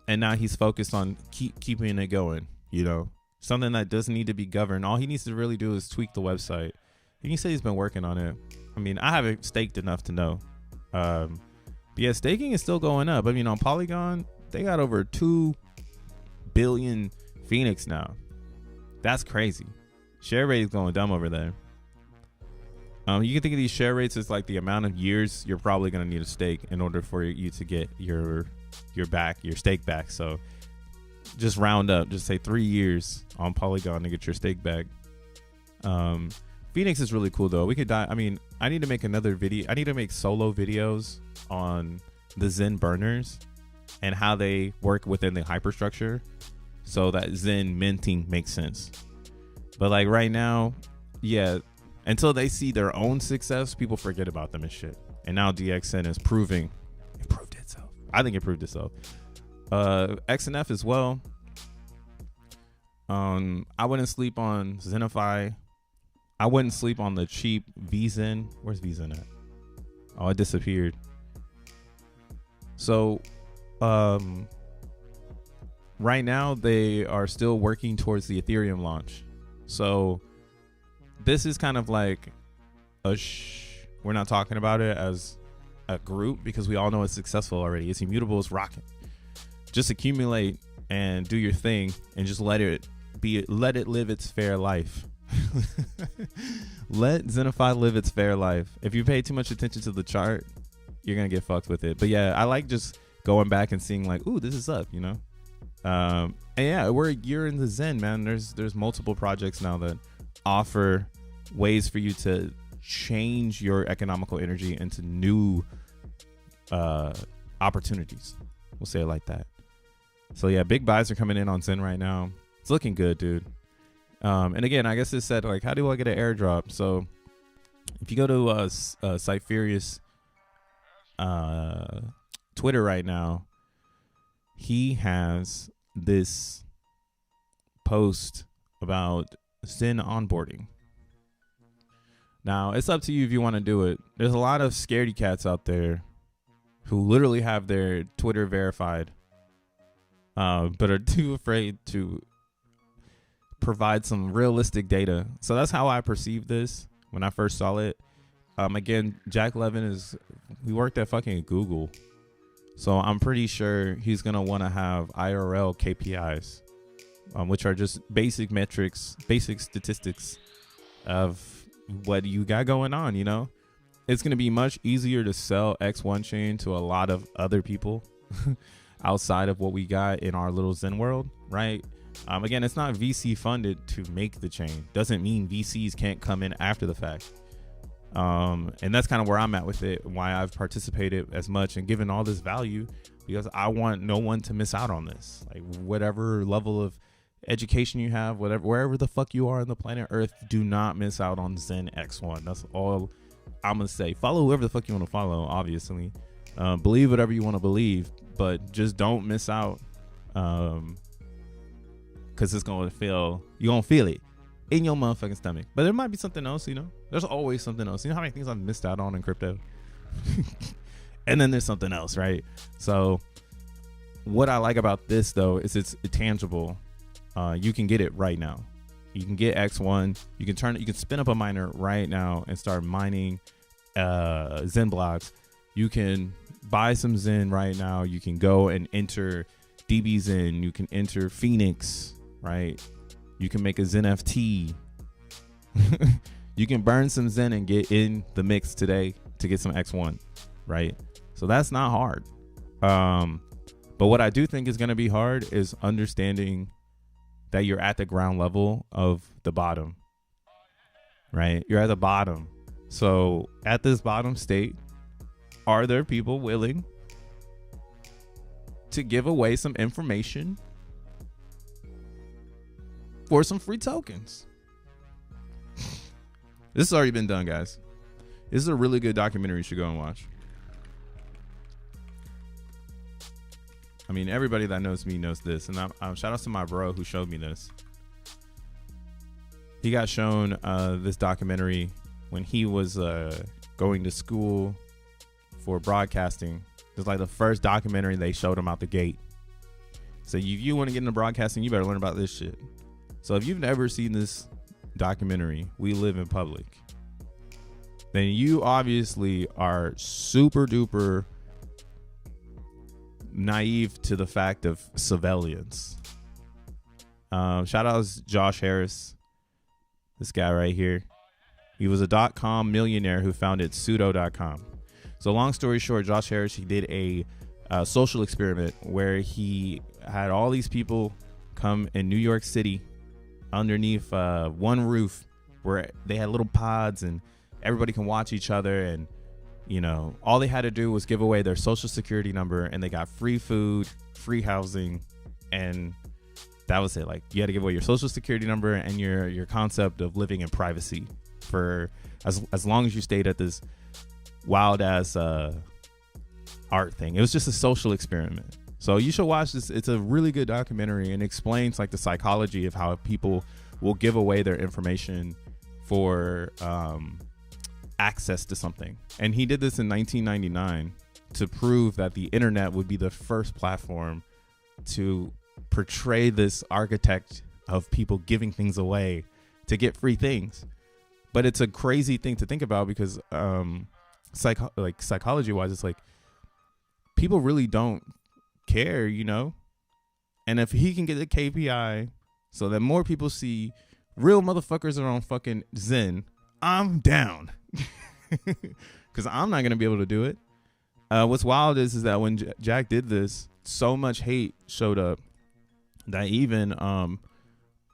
Speaker 1: and now he's focused on keeping it going, you know, something that doesn't need to be governed. All he needs to really do is tweak the website. You can say he's been working on it. I mean, I haven't staked enough to know. But yeah, staking is still going up. I mean, on Polygon, they got over 2 billion Phoenix now. That's crazy. Share rate is going dumb over there. You can think of these share rates as like the amount of years you're probably going to need a stake in order for you to get your stake back. So just round up, just say 3 years on Polygon to get your stake back. Phoenix is really cool though. We could die. I mean, I need to make another video. I need to make solo videos on the Zen burners and how they work within the hyperstructure, so that Zen minting makes sense. But like right now, yeah, until they see their own success, people forget about them and shit. And now DXN is proved itself. I think it proved itself. XNF as well. I wouldn't sleep on Zenify. I wouldn't sleep on the cheap VZen. Where's VZen at? Oh, it disappeared. So, right now they are still working towards the Ethereum launch. So this is kind of like we're not talking about it as a group because we all know it's successful already. It's immutable, it's rocking. Just accumulate and do your thing and just let it live its fair life. Let Zenify live its fair life. If you pay too much attention to the chart, you're gonna get fucked with it. But yeah, I like just going back and seeing like, ooh, this is up, you know. And yeah, we're a year into Zen, man. There's multiple projects now that offer ways for you to change your economical energy into new opportunities. We'll say it like that. So yeah, big buys are coming in on Zen right now. It's looking good, dude. And again, I guess it said like, how do I get an airdrop? So if you go to Cypherius Twitter right now, he has this post about Zen onboarding. Now, it's up to you if you want to do it. There's a lot of scaredy cats out there who literally have their Twitter verified, but are too afraid to provide some realistic data. So that's how I perceived this when I first saw it. Again, Jack Levin we worked at fucking Google. So I'm pretty sure he's going to want to have IRL KPIs, which are just basic metrics, basic statistics of what you got going on, you know? It's going to be much easier to sell X1 chain to a lot of other people outside of what we got in our little Zen world, right? Again, it's not VC funded to make the chain. Doesn't mean VCs can't come in after the fact. And that's kind of where I'm at with it, why I've participated as much and given all this value, because I want no one to miss out on this. Like, whatever level of education you have, wherever the fuck you are on the planet Earth, do not miss out on Zen X1. That's all I'm gonna say. Follow whoever the fuck you want to follow, obviously. Believe whatever you want to believe, but just don't miss out, because it's gonna feel, you're gonna feel it in your motherfucking stomach. But there might be something else, you know. There's always something else. You know how many things I've missed out on in crypto? And then there's something else, right? So what I like about this though is it's tangible. You can get it right now. You can get X1. You can spin up a miner right now and start mining XENblocks. You can buy some Zen right now. You can go and enter DBZen. You can enter Phoenix, right? You can make a XeNFT. You can burn some Zen and get in the mix today to get some X1, right? So that's not hard. But what I do think is going to be hard is understanding that you're at the ground level of the bottom, right? You're at the bottom. So at this bottom state, are there people willing to give away some information for some free tokens? This has already been done, guys. This is a really good documentary you should go and watch. I mean, everybody that knows me knows this. And shout out to my bro who showed me this. He got shown this documentary when he was going to school for broadcasting. It was like the first documentary they showed him out the gate. So if you want to get into broadcasting, you better learn about this shit. So if you've never seen this documentary, We Live in Public, then you obviously are super duper naive to the fact of surveillance. Shout out to Josh Harris, this guy right here. He was a .com millionaire who founded pseudo.com. So long story short, Josh Harris, he did a social experiment where he had all these people come in New York City underneath one roof where they had little pods and everybody can watch each other, and you know, all they had to do was give away their social security number and they got free food, free housing, and that was it. Like, you had to give away your social security number and your concept of living in privacy for as long as you stayed at this wild ass art thing. It was just a social experiment. So you should watch this. It's a really good documentary and explains like the psychology of how people will give away their information for access to something. And he did this in 1999 to prove that the internet would be the first platform to portray this architect of people giving things away to get free things. But it's a crazy thing to think about because psychology wise, it's like people really don't care, you know? And if he can get the KPI so that more people see real motherfuckers are on fucking Zen, I'm down. Because I'm not going to be able to do it. What's wild is that when Jack did this, so much hate showed up that even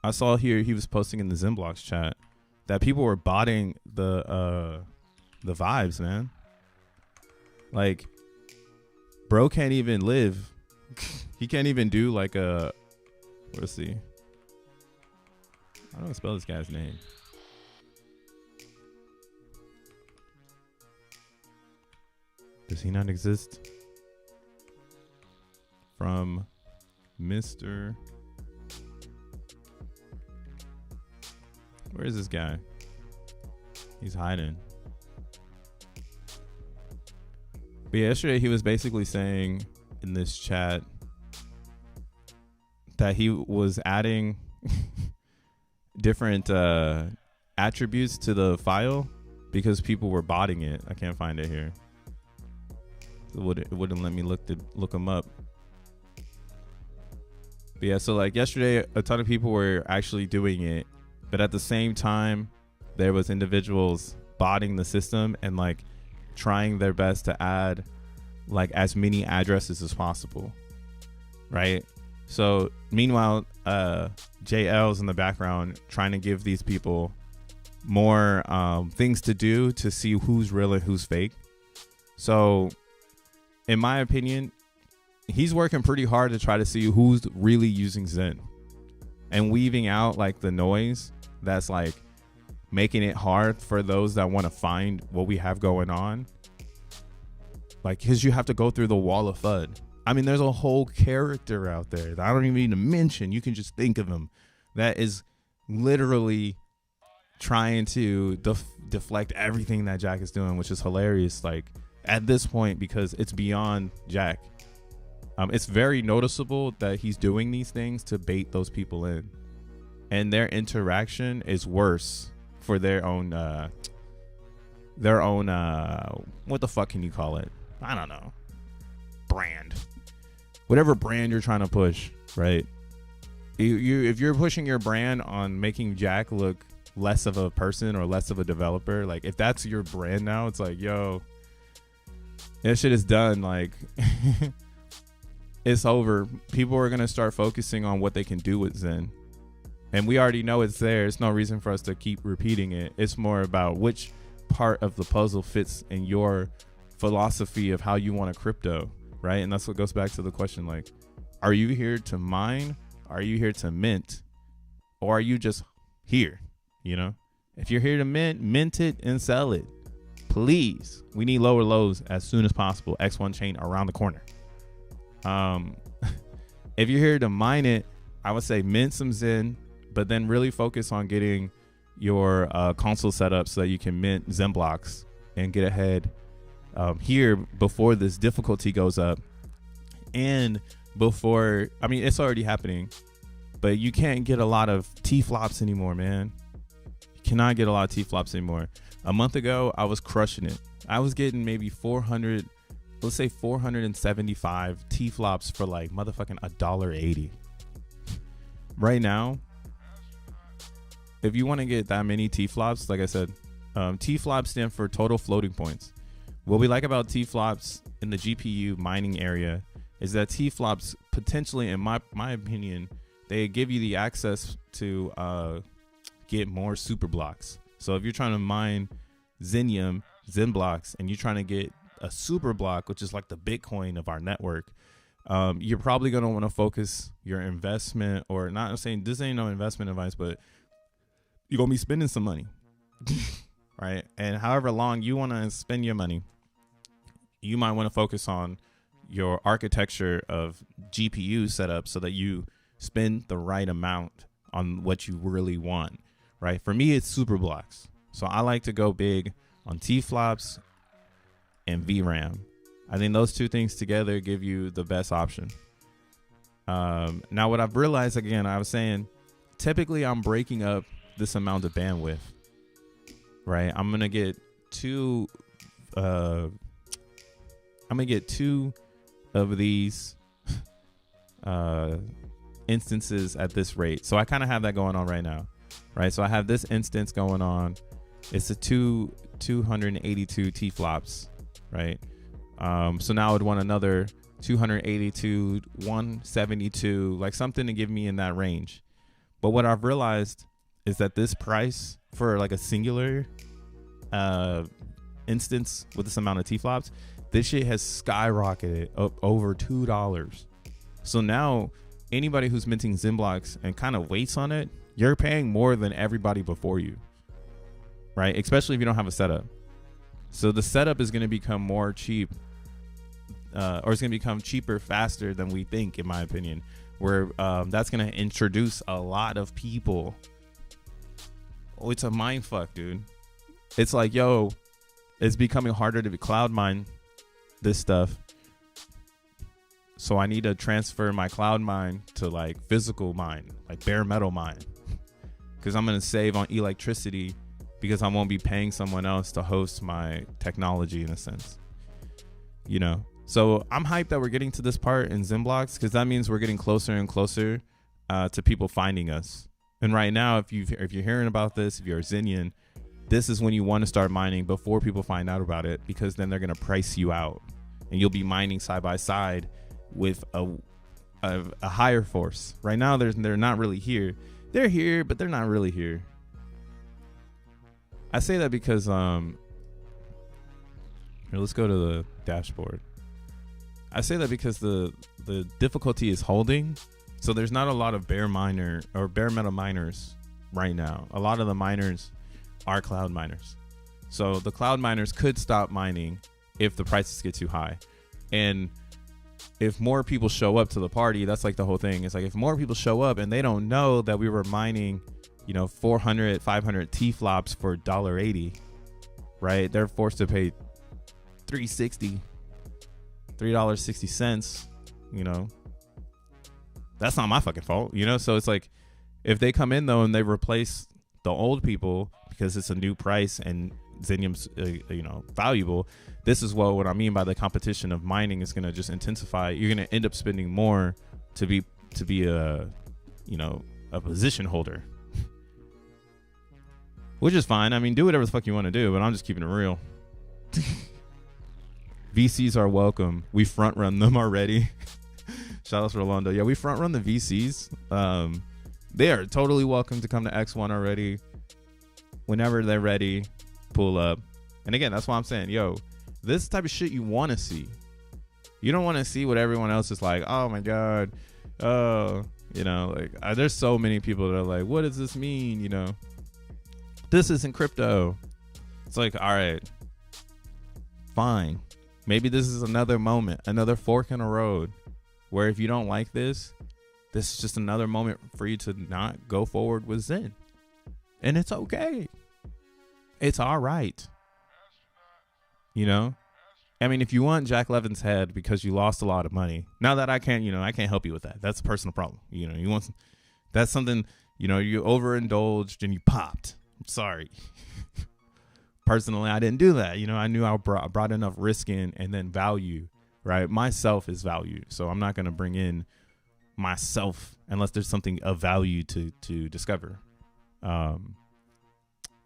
Speaker 1: I saw here he was posting in the XENBLOX chat that people were botting the vibes, man. Like, bro can't even live. He can't even do like a, let's see. I don't spell this guy's name. Does he not exist? From Mr. Where is this guy? He's hiding. But yesterday he was basically saying in this chat that he was adding different attributes to the file because people were botting it. I can't find it here. It wouldn't let me look them up. But yeah, so like yesterday, a ton of people were actually doing it, but at the same time, there was individuals botting the system and like trying their best to add like as many addresses as possible, right? So meanwhile, JL's in the background trying to give these people more things to do to see who's real and who's fake. So in my opinion, he's working pretty hard to try to see who's really using Zen and weaving out like the noise that's like making it hard for those that want to find what we have going on. Like, because you have to go through the wall of FUD. I mean, there's a whole character out there that I don't even need to mention. You can just think of him that is literally trying to deflect everything that Jack is doing, which is hilarious. Like at this point, because it's beyond Jack. It's very noticeable that he's doing these things to bait those people in, and their interaction is worse for their own what the fuck can you call it? I don't know. Brand. Whatever brand you're trying to push, right? If you're pushing your brand on making Jack look less of a person or less of a developer, like if that's your brand now, it's like, yo, that shit is done. Like it's over. People are going to start focusing on what they can do with Zen. And we already know it's there. It's no reason for us to keep repeating it. It's more about which part of the puzzle fits in your philosophy of how you want a crypto, right? And that's what goes back to the question, like, are you here to mine? Are you here to mint? Or are you just here? You know, if you're here to mint it and sell it, please. We need lower lows as soon as possible. X1 chain around the corner. If you're here to mine it, I would say mint some Zen, but then really focus on getting your console set up so that you can mint XENblocks and get ahead here before this difficulty goes up. And before, I mean, it's already happening, but you can't get a lot of T-flops anymore, man. You cannot get a lot of T-flops anymore. A month ago, I was crushing it. I was getting maybe 400, let's say 475 T-flops for like motherfucking $1.80. Right now, if you want to get that many T-flops, like I said, T-flops stand for total floating points. What we like about T-flops in the GPU mining area is that T-flops potentially, in my opinion, they give you the access to get more super blocks. So if you're trying to mine Xenium, XENblocks, and you're trying to get a super block, which is like the Bitcoin of our network, you're probably going to want to focus your investment, or not saying this ain't no investment advice, but you're going to be spending some money, right? And however long you want to spend your money, you might want to focus on your architecture of GPU setup so that you spend the right amount on what you really want, right? For me, it's super blocks. So I like to go big on T-flops and VRAM. I think those two things together give you the best option. Now, what I've realized, again, I was saying, typically I'm breaking up this amount of bandwidth, right? I'm gonna get two of these instances at this rate. So I kind of have that going on right now, right? So I have this instance going on. It's a 282 T-flops, right? So now I would want another 282, 172, like something to give me in that range. But what I've realized is that this price for like a singular instance with this amount of T-flops, this shit has skyrocketed up over $2. So now anybody who's minting XENblocks and kind of waits on it, you're paying more than everybody before you, right? Especially if you don't have a setup. So the setup is going to become more cheap, or it's going to become cheaper faster than we think, in my opinion, where that's going to introduce a lot of people. Oh, it's a mind fuck, dude. It's like, yo, it's becoming harder to cloud mine this stuff. So I need to transfer my cloud mine to like physical mine, like bare metal mine, because I'm going to save on electricity because I won't be paying someone else to host my technology in a sense, you know? So I'm hyped that we're getting to this part in XENblocks, because that means we're getting closer and closer to people finding us. And right now, if you're hearing about this, if you're a Zenian, this is when you want to start mining before people find out about it, because then they're going to price you out and you'll be mining side by side with a higher force. Right now, they're not really here. They're here, but they're not really here. I say that because here, let's go to the dashboard. I say that because the difficulty is holding. So there's not a lot of bare metal miners right now. A lot of the miners are cloud miners. So the cloud miners could stop mining if the prices get too high. And if more people show up to the party, that's like the whole thing. It's like if more people show up and they don't know that we were mining, 400, 500 T-flops for $1.80, right? They're forced to pay $3.60, $3.60, That's not my fucking fault, So it's like, if they come in though and they replace the old people because it's a new price and Xenium's, valuable. This is what I mean by the competition of mining is going to just intensify. You're going to end up spending more to be a position holder, which is fine. I mean, do whatever the fuck you want to do, but I'm just keeping it real. VCs are welcome. We front run them already. Shout out to Rolando. Yeah, we front run the VCs. They are totally welcome to come to X1 already. Whenever they're ready, pull up. And again, that's why I'm saying, yo, this type of shit you want to see. You don't want to see what everyone else is like. Oh my God. Oh, there's so many people that are like, what does this mean? This isn't crypto. It's like, all right, fine. Maybe this is another moment, another fork in the road where if you don't like this is just another moment for you to not go forward with Zen. And it's okay. It's all right. I mean, if you want Jack Levin's head because you lost a lot of money, now that I can't help you with that. That's a personal problem. That's something, you overindulged and you popped. I'm sorry. Personally, I didn't do that. I knew I brought enough risk in and then value, right? Myself is value. So I'm not going to bring in myself unless there's something of value to discover.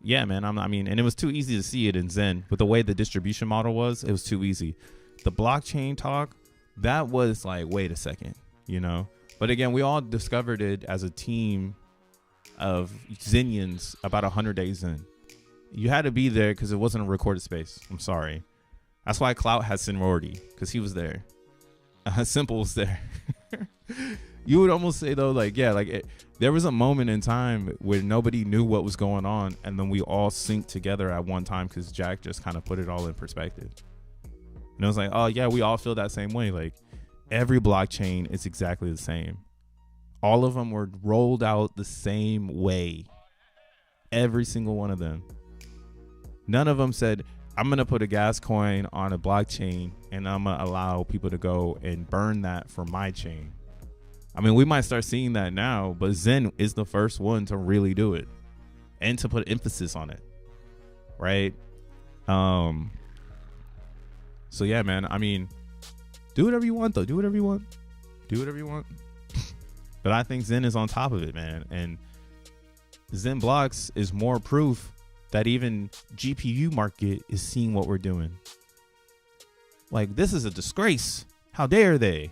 Speaker 1: Yeah, man. And it was too easy to see it in Zen. With the way the distribution model was, it was too easy. The blockchain talk, that was like, wait a second, But again, we all discovered it as a team of Zenians about 100 days in. You had to be there because it wasn't a recorded space. I'm sorry. That's why Clout has seniority, because he was there. Simple was there. You would almost say though, there was a moment in time where nobody knew what was going on, and then we all synced together at one time because Jack just kind of put it all in perspective. And it was like, oh yeah, we all feel that same way. Like every blockchain is exactly the same. All of them were rolled out the same way. Every single one of them. None of them said, I'm going to put a gas coin on a blockchain and I'm going to allow people to go and burn that for my chain. I mean, we might start seeing that now, but Zen is the first one to really do it and to put emphasis on it. Right. So yeah, man, I mean, do whatever you want though. Do whatever you want. Do whatever you want. But I think Zen is on top of it, man. And XENblocks is more proof that even GPU market is seeing what we're doing. Like, this is a disgrace. How dare they?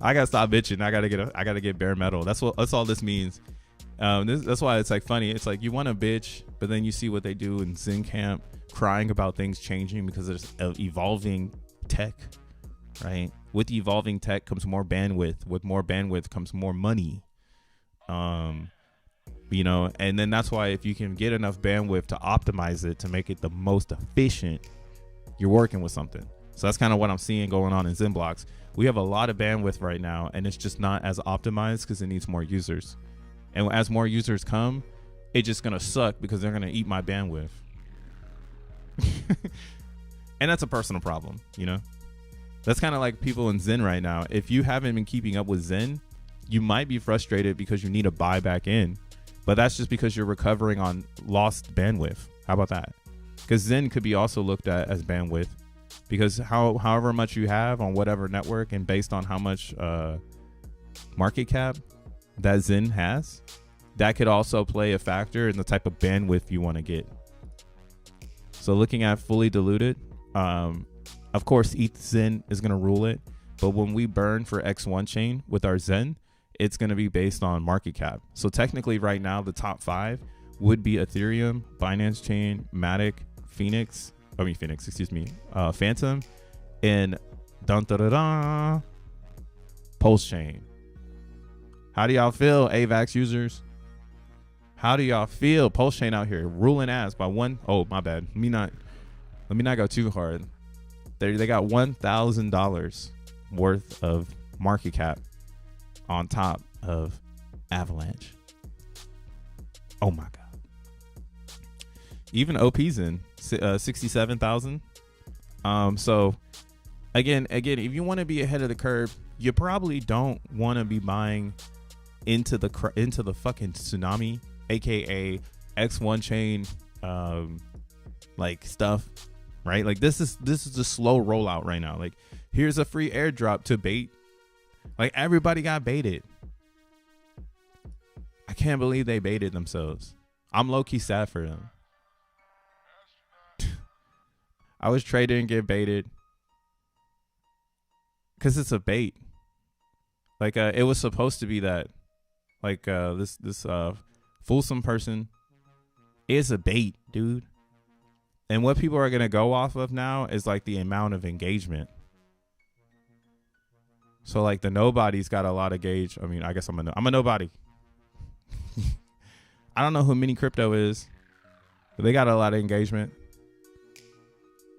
Speaker 1: I gotta stop bitching. I gotta get bare metal. That's all this means. That's why it's like funny. It's like you want to bitch, but then you see what they do in Zen camp, crying about things changing because there's evolving tech, right? With evolving tech comes more bandwidth. With more bandwidth comes more money. You know, and then that's why if you can get enough bandwidth to optimize it to make it the most efficient, you're working with something. So that's kind of what I'm seeing going on in XENblocks. We have a lot of bandwidth right now, and it's just not as optimized because it needs more users. And as more users come, it's just going to suck because they're going to eat my bandwidth. And that's a personal problem, you know? That's kind of like people in Zen right now. If you haven't been keeping up with Zen, you might be frustrated because you need to buy back in. But that's just because you're recovering on lost bandwidth. How about that? Because Zen could be also looked at as bandwidth. Because however much you have on whatever network and based on how much market cap that Zen has, that could also play a factor in the type of bandwidth you want to get. So looking at fully diluted, of course, ETH Zen is going to rule it. But when we burn for X1 chain with our Zen, it's going to be based on market cap. So technically right now, the top 5 would be Ethereum, Binance Chain, Matic, Phantom, and Pulse Chain. How do y'all feel, AVAX users? How do y'all feel? Pulse Chain out here ruling ass by one. Oh, my bad. Let me not go too hard. They got $1,000 worth of market cap on top of Avalanche. Oh my god. Even OP's in 67,000. So again, if you want to be ahead of the curve, you probably don't want to be buying into the fucking tsunami, aka X1 chain, like stuff, right? Like this is a slow rollout right now. Like, here's a free airdrop to bait. Like, everybody got baited. I can't believe they baited themselves. I'm low-key sad for them. I was trading and get baited because it's a bait. Like, it was supposed to be that. Like, this fulsome person is a bait, dude. And what people are going to go off of now is like the amount of engagement. So like the nobody's got a lot of gauge. I mean, I guess I'm a nobody. I don't know who Mini Crypto is, but they got a lot of engagement.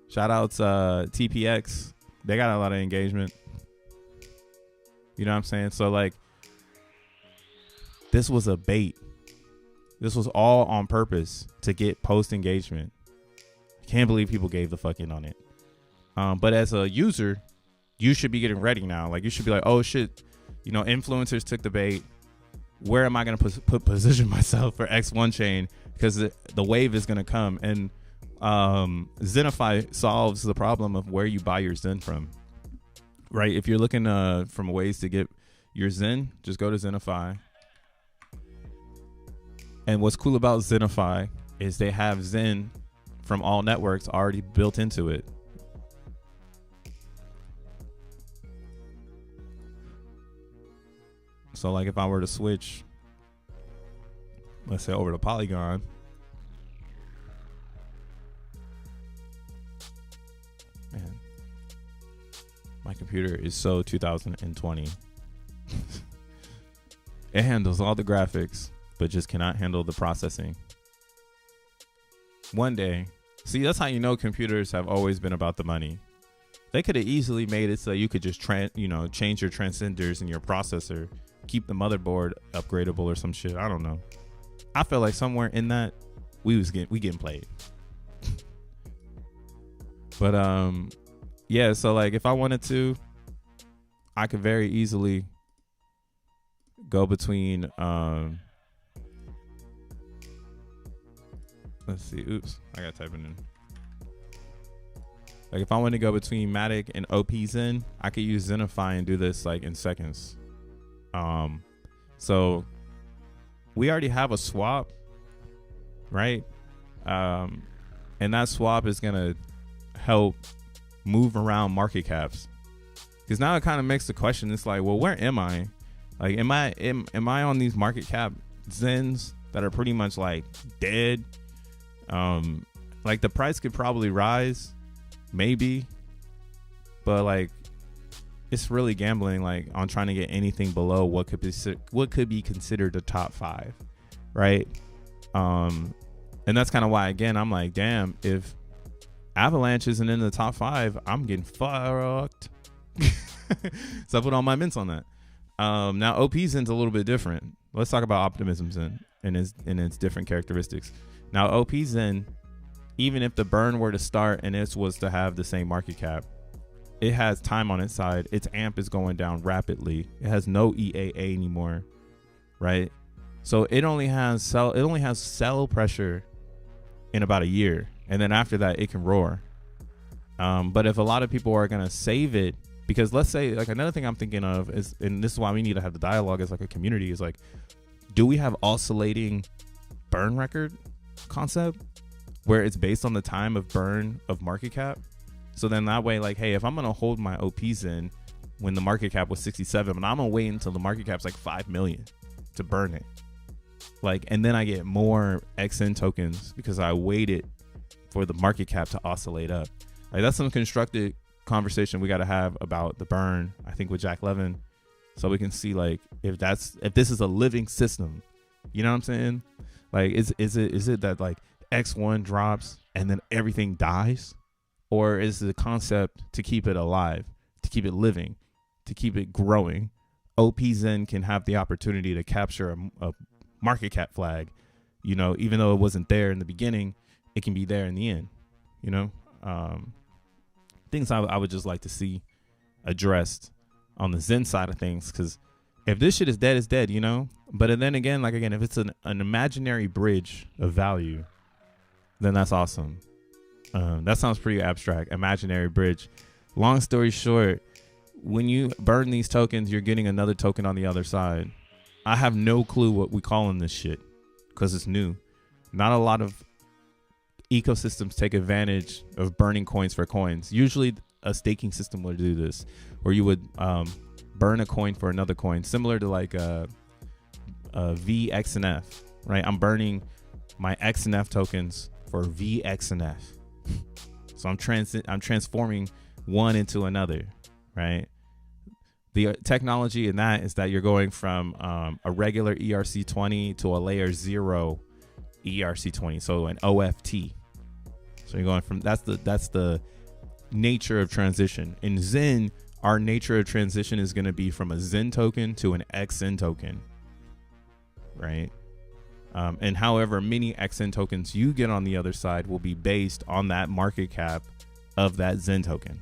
Speaker 1: Shout outs TPX. They got a lot of engagement. You know what I'm saying? So like, this was a bait. This was all on purpose to get post engagement. I can't believe people gave the fuck in on it. But as a user, you should be getting ready now. Like, you should be like, oh shit, you know, influencers took the bait. Where am I going to position myself for X1 chain? Because the wave is going to come. And Zenify solves the problem of where you buy your Zen from. Right? If you're looking from ways to get your Zen, just go to Zenify. And what's cool about Zenify is they have Zen from all networks already built into it. So like if I were to switch, let's say over to Polygon, man, my computer is so 2020. It handles all the graphics, but just cannot handle the processing. One day, see, that's how you know computers have always been about the money. They could have easily made it so you could just change your transcenders in your processor, keep the motherboard upgradable or some shit. I don't know. I feel like somewhere in that we getting played. But yeah, so like if I wanted to, I could very easily go between let's see, oops, I gotta type it in. Like if I want to go between Matic and OP Zen, I could use Zenify and do this like in seconds. So we already have a swap, right? And that swap is gonna help move around market caps. Because now it kind of makes the question. It's like, well, where am I? Like, am I on these market cap Zens that are pretty much like dead? Like the price could probably rise, maybe, but like it's really gambling like on trying to get anything below what could be considered a top 5, right? And that's kind of why, again, I'm like, damn, if Avalanche isn't in the top 5, I'm getting fucked. So I put all my mints on that. Now OP Zen's a little bit different. Let's talk about Optimism Zen and its different characteristics. Now OP Zen, even if the burn were to start and it was to have the same market cap, it has time on its side. Its amp is going down rapidly. It has no EAA anymore, right? So it only has sell pressure in about a year, and then after that it can roar. But if a lot of people are gonna save it, because let's say, like, another thing I'm thinking of is, and this is why we need to have the dialogue as like a community, is like, do we have oscillating burn record concept where it's based on the time of burn of market cap? So then that way, like, hey, if I'm gonna hold my OPs in when the market cap was 67, and I'm gonna wait until the market cap's like 5 million to burn it, like, and then I get more XN tokens because I waited for the market cap to oscillate up. Like, that's some constructed conversation we got to have about the burn, I think, with Jack Levin, so we can see like if this is a living system. You know what I'm saying? Like, is it that like X1 drops and then everything dies, or is the concept to keep it alive, to keep it living, to keep it growing? OP Zen can have the opportunity to capture a market cap flag, you know, even though it wasn't there in the beginning, it can be there in the end, you know. Things I would just like to see addressed on the Zen side of things, because if this shit is dead, it's dead, you know. But then again, like, again, if it's an imaginary bridge of value, then that's awesome. That sounds pretty abstract. Imaginary bridge. Long story short, when you burn these tokens, you're getting another token on the other side. I have no clue what we calling this shit because it's new. Not a lot of ecosystems take advantage of burning coins for coins. Usually a staking system would do this, where you would burn a coin for another coin, similar to like a VXNF, right? I'm burning my XNF tokens for VXNF. So I'm transforming one into another, right? The technology in that is that you're going from a regular ERC20 to a layer 0 ERC20, so an OFT. So you're going from that's the nature of transition. In Zen, our nature of transition is going to be from a Zen token to an XN token, right? And however many XN tokens you get on the other side will be based on that market cap of that Zen token.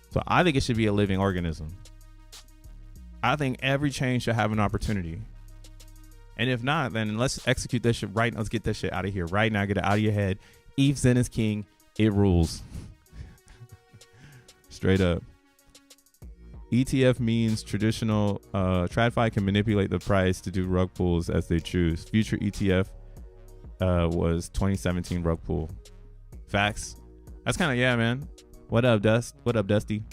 Speaker 1: So I think it should be a living organism. I think every chain should have an opportunity. And if not, then let's execute this shit right now. Let's get this shit out of here right now. Get it out of your head. Eve Zen is king. It rules. Straight up. ETF means traditional. TradFi can manipulate the price to do rug pulls as they choose. Future ETF was 2017 rug pull. Facts. That's kind of, yeah, man. What up, Dust? What up, Dusty?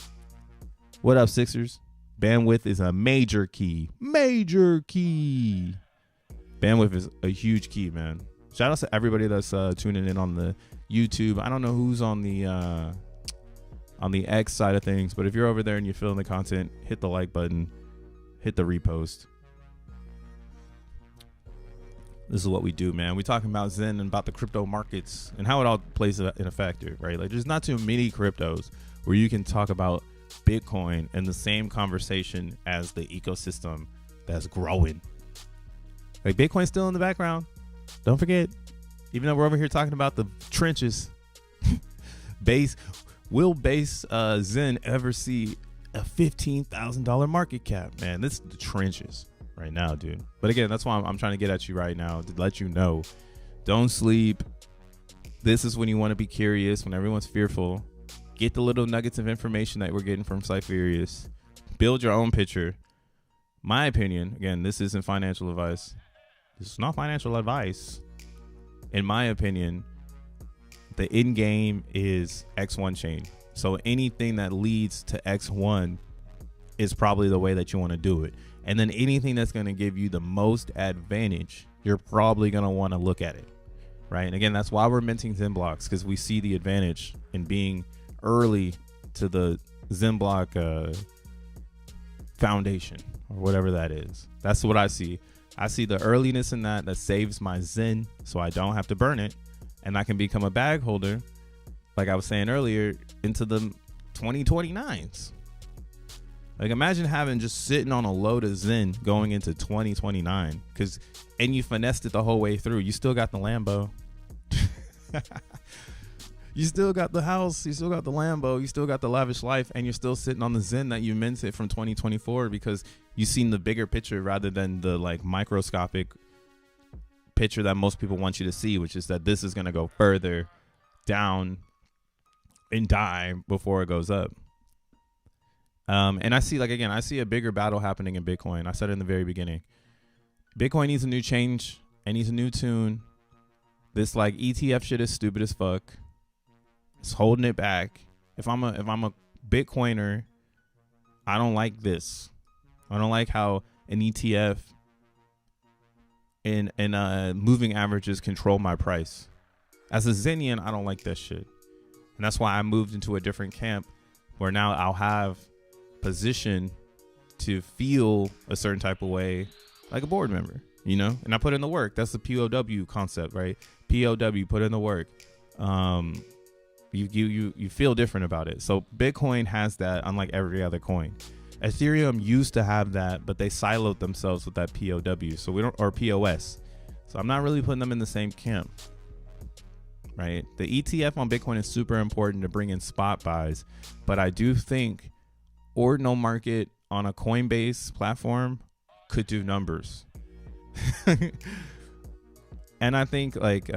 Speaker 1: What up, Sixers? Bandwidth is a major key. Major key. Bandwidth is a huge key, man. Shout out to everybody that's tuning in on the YouTube. I don't know who's on the X side of things, but if you're over there and you're feeling the content, hit the like button, hit the repost. This is what we do, man. We talking about Zen and about the crypto markets and how it all plays in a factor, right? Like, there's not too many cryptos where you can talk about Bitcoin in the same conversation as the ecosystem that's growing. Like Bitcoin's still in the background. Don't forget, even though we're over here talking about the trenches, will base Zen ever see a $15,000 market cap? Man, this is the trenches right now, dude. But again, that's why I'm trying to get at you right now to let you know, don't sleep. This is when you want to be curious, when everyone's fearful. Get the little nuggets of information that we're getting from Cypherius. Build your own picture. My opinion, again, this isn't financial advice. This is not financial advice. In my opinion, the end game is X1 chain. So anything that leads to X1 is probably the way that you want to do it. And then anything that's going to give you the most advantage, you're probably going to want to look at it. Right. And again, that's why we're minting XENblocks, because we see the advantage in being early to the XENblock foundation or whatever that is. That's what I see. I see the earliness in that saves my Zen so I don't have to burn it. And I can become a bag holder, like I was saying earlier, into the 2029s. Like imagine having just sitting on a load of Zen going into 2029, and you finessed it the whole way through. You still got the Lambo. You still got the house. You still got the Lambo. You still got the lavish life, and you're still sitting on the Zen that you minted from 2024 because you've seen the bigger picture rather than the like microscopic picture that most people want you to see, which is that this is going to go further down and die before it goes up. And I see, like, again, I see a bigger battle happening in Bitcoin. I said it in the very beginning. Bitcoin needs a new change and needs a new tune. This like ETF shit is stupid as fuck. It's holding it back. If I'm a Bitcoiner, I don't like this. I don't like how an ETF and moving averages control my price. As a Zenian, I don't like that shit. And that's why I moved into a different camp where now I'll have position to feel a certain type of way like a board member, you know? And I put in the work. That's the P.o.W concept, right? P.o.W, put in the work. You feel different about it. So Bitcoin has that, unlike every other coin. Ethereum used to have that, but they siloed themselves with that POW. So we don't, or POS. So I'm not really putting them in the same camp, right? The ETF on Bitcoin is super important to bring in spot buys, but I do think ordinal market on a Coinbase platform could do numbers. And I think like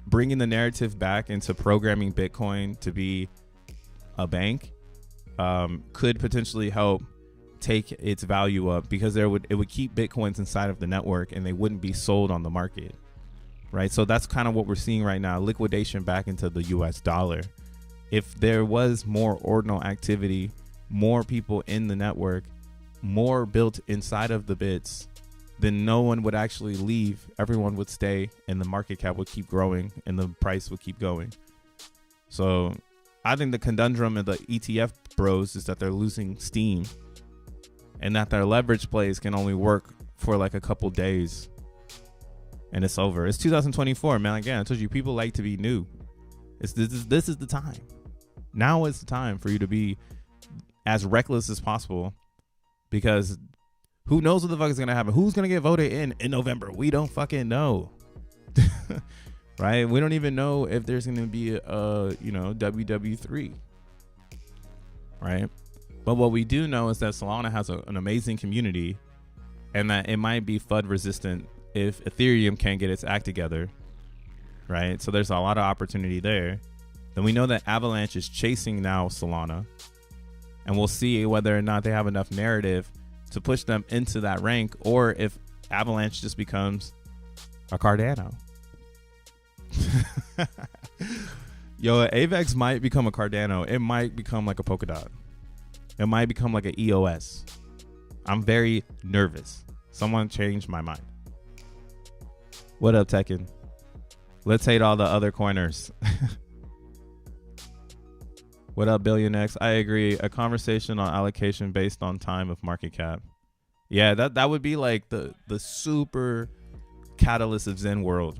Speaker 1: bringing the narrative back into programming Bitcoin to be a bank could potentially help take its value up, because it would keep Bitcoins inside of the network and they wouldn't be sold on the market, right? So that's kind of what we're seeing right now, liquidation back into the US dollar. If there was more ordinal activity, more people in the network, more built inside of the bits, then no one would actually leave. Everyone would stay and the market cap would keep growing and the price would keep going. So I think the conundrum of the ETF bros is that they're losing steam and that their leverage plays can only work for like a couple days and it's over. It's 2024, man. Again, I told you, people like to be new. This is the time. Now is the time for you to be as reckless as possible, because who knows what the fuck is going to happen? Who's going to get voted in November? We don't fucking know. Right? We don't even know if there's going to be a, WW3. Right? But what we do know is that Solana has an amazing community, and that it might be FUD resistant if Ethereum can't get its act together. Right? So there's a lot of opportunity there. Then we know that Avalanche is chasing now Solana, and we'll see whether or not they have enough narrative to push them into that rank, or if Avalanche just becomes a Cardano. Yo, AVAX might become a Cardano. It might become like a Polkadot. It might become like an EOS. I'm very nervous. Someone changed my mind. What up, Tekken? Let's hate all the other coiners. What up, Billion X? I agree. A conversation on allocation based on time of market cap. Yeah, that would be like the super catalyst of Zen world.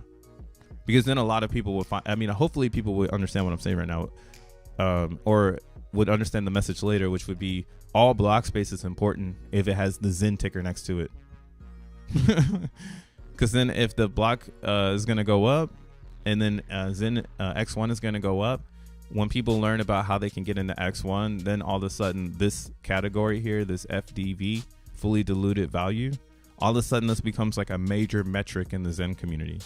Speaker 1: Because then a lot of people would find, hopefully people would understand what I'm saying right now. Or would understand the message later, which would be all block space is important if it has the Zen ticker next to it. Because then if the block is going to go up, and then Zen X1 is going to go up, when people learn about how they can get into X1, then all of a sudden this category here, this FDV, fully diluted value, all of a sudden this becomes like a major metric in the Zen community.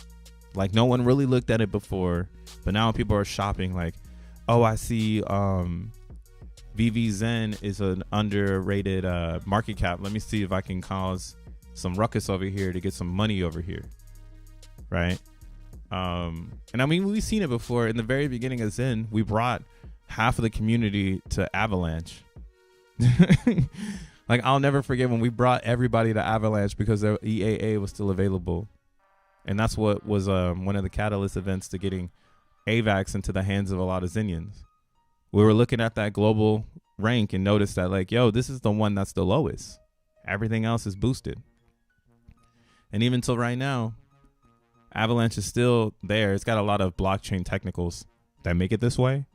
Speaker 1: Like no one really looked at it before, but now people are shopping like, oh, I see VV Zen is an underrated market cap. Let me see if I can cause some ruckus over here to get some money over here, right? And I mean, we've seen it before. In the very beginning of Zen, we brought half of the community to Avalanche. Like, I'll never forget when we brought everybody to Avalanche because their EAA was still available. And that's what was one of the catalyst events to getting AVAX into the hands of a lot of Zenians. We were looking at that global rank and noticed that, like, yo, this is the one that's the lowest. Everything else is boosted. And even till right now, Avalanche is still there. It's got a lot of blockchain technicals that make it this way.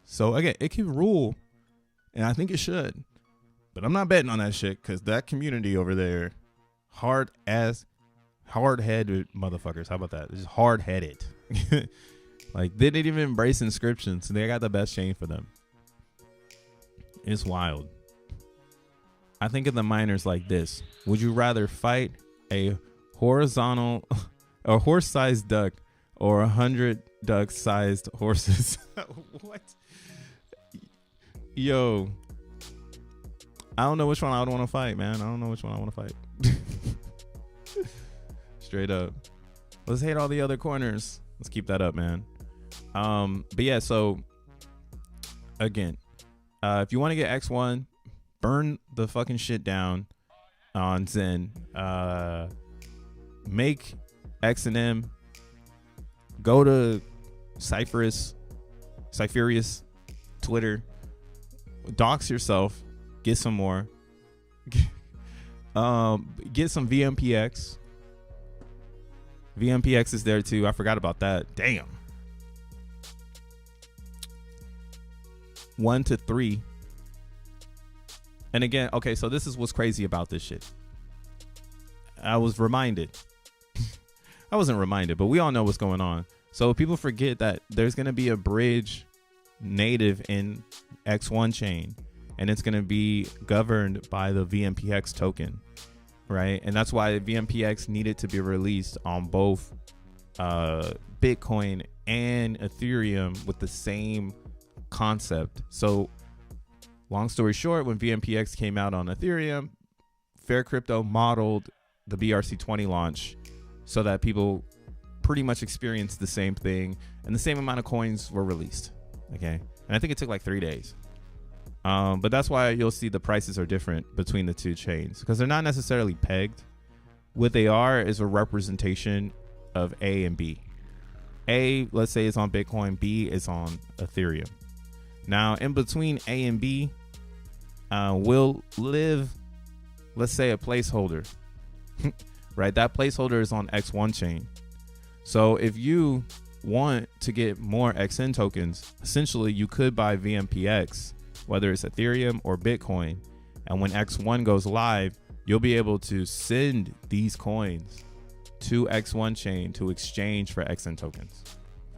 Speaker 1: So again, it can rule, and I think it should. But I'm not betting on that shit because that community over there, hard-headed motherfuckers. How about that? Just hard-headed. Like, they didn't even embrace inscriptions. They got the best chain for them. It's wild. I think of the miners like this. Would you rather fight a horizontal, a horse-sized duck, or 100 duck-sized horses? What? Yo. I don't know which one I would want to fight, man. I don't know which one I want to fight. Straight up. Let's hit all the other corners. Let's keep that up, man. But yeah, so again, if you want to get X1, burn the fucking shit down on Zen. Make XENM. Go to Cypherius, Twitter. Dox yourself. Get some more. Get some VMPX. VMPX is there too. I forgot about that. Damn. 1 to 3. And again, okay, so this is what's crazy about this shit. I was reminded. I wasn't reminded, but we all know what's going on. So people forget that there's going to be a bridge native in X1 chain, and it's going to be governed by the VMPX token, right? And that's why VMPX needed to be released on both Bitcoin and Ethereum with the same concept. So long story short, when VMPX came out on Ethereum, Fair Crypto modeled the BRC20 launch so that people pretty much experienced the same thing, and the same amount of coins were released. Okay. And I think it took like 3 days. But that's why you'll see the prices are different between the two chains, because they're not necessarily pegged. What they are is a representation of A and B. A, let's say, is on Bitcoin. B is on Ethereum. Now, in between A and B, will live, let's say, a placeholder. Right? That placeholder is on X1 chain. So if you want to get more XN tokens, essentially you could buy VMPX, whether it's Ethereum or Bitcoin. And when X1 goes live, you'll be able to send these coins to X1 chain to exchange for XN tokens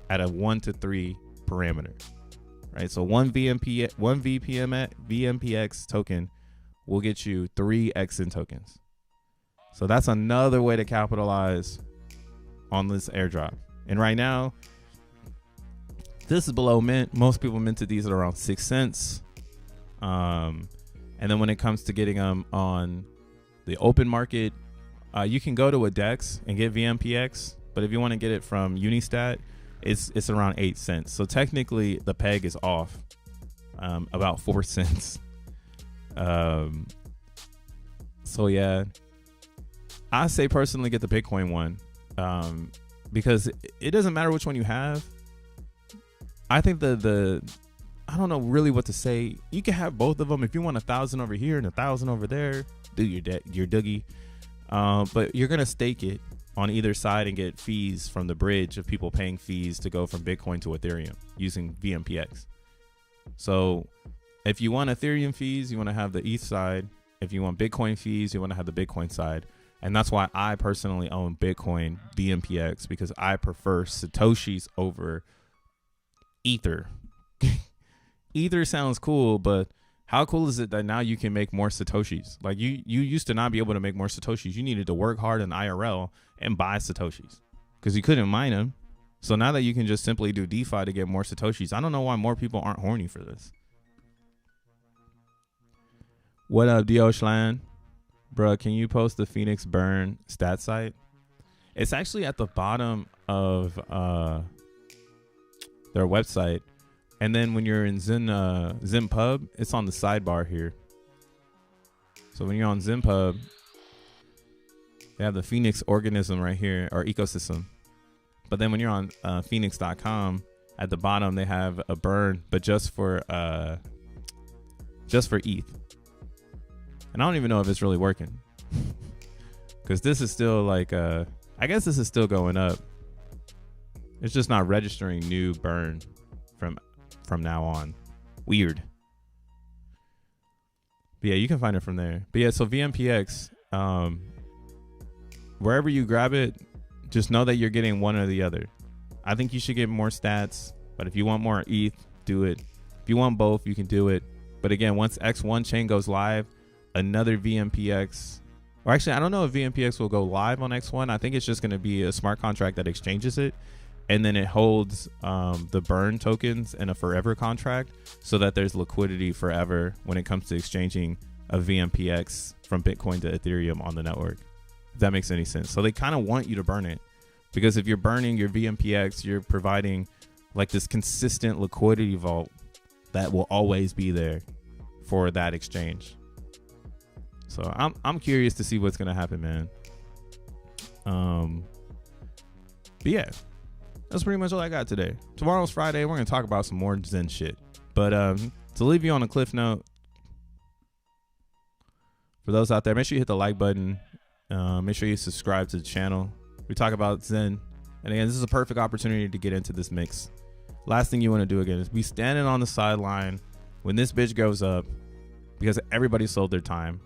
Speaker 1: at a 1 to 3 parameter. Right? So one VMPX token will get you 3 XN tokens. So that's another way to capitalize on this airdrop. And right now, this is below mint. Most people minted these at around 6 cents. And then when it comes to getting them on the open market, you can go to a DEX and get VMPX. But if you want to get it from Unistat, it's around 8 cents. So technically, the peg is off about 4 cents. So yeah, I say personally get the Bitcoin one, because it doesn't matter which one you have. I think I don't know really what to say. You can have both of them if you want 1,000 over here and 1,000 over there. Do your doogie, but you're gonna stake it on either side and get fees from the bridge of people paying fees to go from Bitcoin to Ethereum using VMPX. So if you want Ethereum fees, you want to have the ETH side. If you want Bitcoin fees, you want to have the Bitcoin side. And that's why I personally own Bitcoin BMPX, because I prefer Satoshis over Ether. Ether sounds cool, but how cool is it that now you can make more Satoshis? Like you used to not be able to make more Satoshis. You needed to work hard in IRL and buy Satoshis because you couldn't mine them. So now that you can just simply do DeFi to get more Satoshis, I don't know why more people aren't horny for this. What up, Dio Schlan? Bruh, can you post the Phoenix Burn stat site? It's actually at the bottom of their website. And then when you're in ZenPub, it's on the sidebar here. So when you're on ZenPub, they have the Phoenix organism right here, or ecosystem. But then when you're on Phoenix.com, at the bottom they have a burn, but just for ETH. And I don't even know if it's really working, because this is still like I guess this is still going up. It's just not registering new burn from now on. Weird. But yeah, you can find it from there. But yeah, so VMPX, wherever you grab it, just know that you're getting one or the other. I think you should get more stats, but if you want more ETH, do it. If you want both, you can do it. But again, once X1 chain goes live, another VMPX, or actually, I don't know if VMPX will go live on X1. I think it's just going to be a smart contract that exchanges it, and then it holds the burn tokens in a forever contract so that there's liquidity forever when it comes to exchanging a VMPX from Bitcoin to Ethereum on the network. If that makes any sense. So they kind of want you to burn it, because if you're burning your VMPX, you're providing like this consistent liquidity vault that will always be there for that exchange. So I'm curious to see what's gonna happen, man. But yeah, that's pretty much all I got today. Tomorrow's Friday. We're gonna talk about some more Zen shit. But to leave you on a cliff note, for those out there, make sure you hit the like button. Make sure you subscribe to the channel. We talk about Zen, and again, this is a perfect opportunity to get into this mix. Last thing you want to do again is be standing on the sideline when this bitch goes up, because everybody sold their time.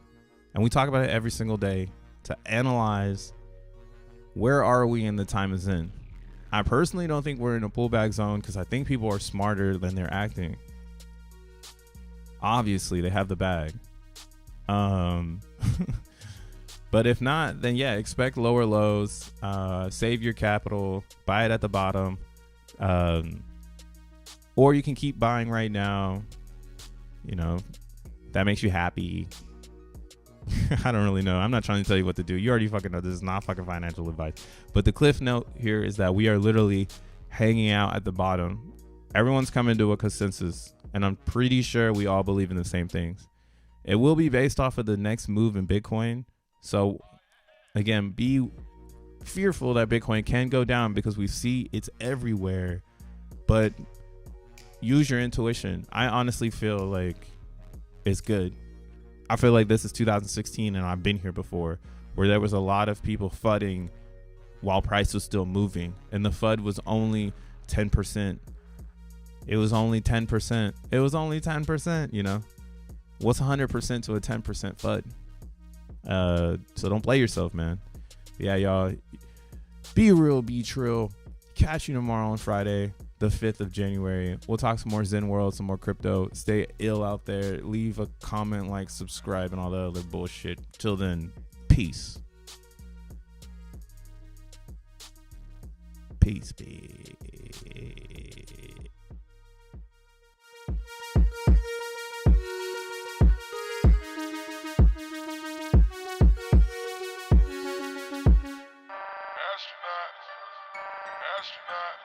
Speaker 1: And we talk about it every single day to analyze where are we in the time of Zen. I personally don't think we're in a pullback zone, because I think people are smarter than they're acting. Obviously, they have the bag. But if not, then yeah, expect lower lows. Save your capital, buy it at the bottom. Or you can keep buying right now. You know, that makes you happy. I don't really know. I'm not trying to tell you what to do. You already fucking know this is not fucking financial advice. But the cliff note here is that we are literally hanging out at the bottom. Everyone's coming to a consensus, and I'm pretty sure we all believe in the same things. It will be based off of the next move in Bitcoin. So again, be fearful that Bitcoin can go down, because we see it's everywhere. But use your intuition. I honestly feel like it's good. I feel like this is 2016, and I've been here before, where there was a lot of people FUDing while price was still moving, and the FUD was only 10%. It was only 10%. It was only 10%, you know? What's 100% to a 10% FUD? So don't play yourself, man. Yeah, y'all. Be real, be trill. Catch you tomorrow on Friday, the 5th of January. We'll talk some more Zen World, some more crypto. Stay ill out there. Leave a comment, like, subscribe, and all the other bullshit. Till then, peace. Peace, be.
Speaker 2: Astronaut.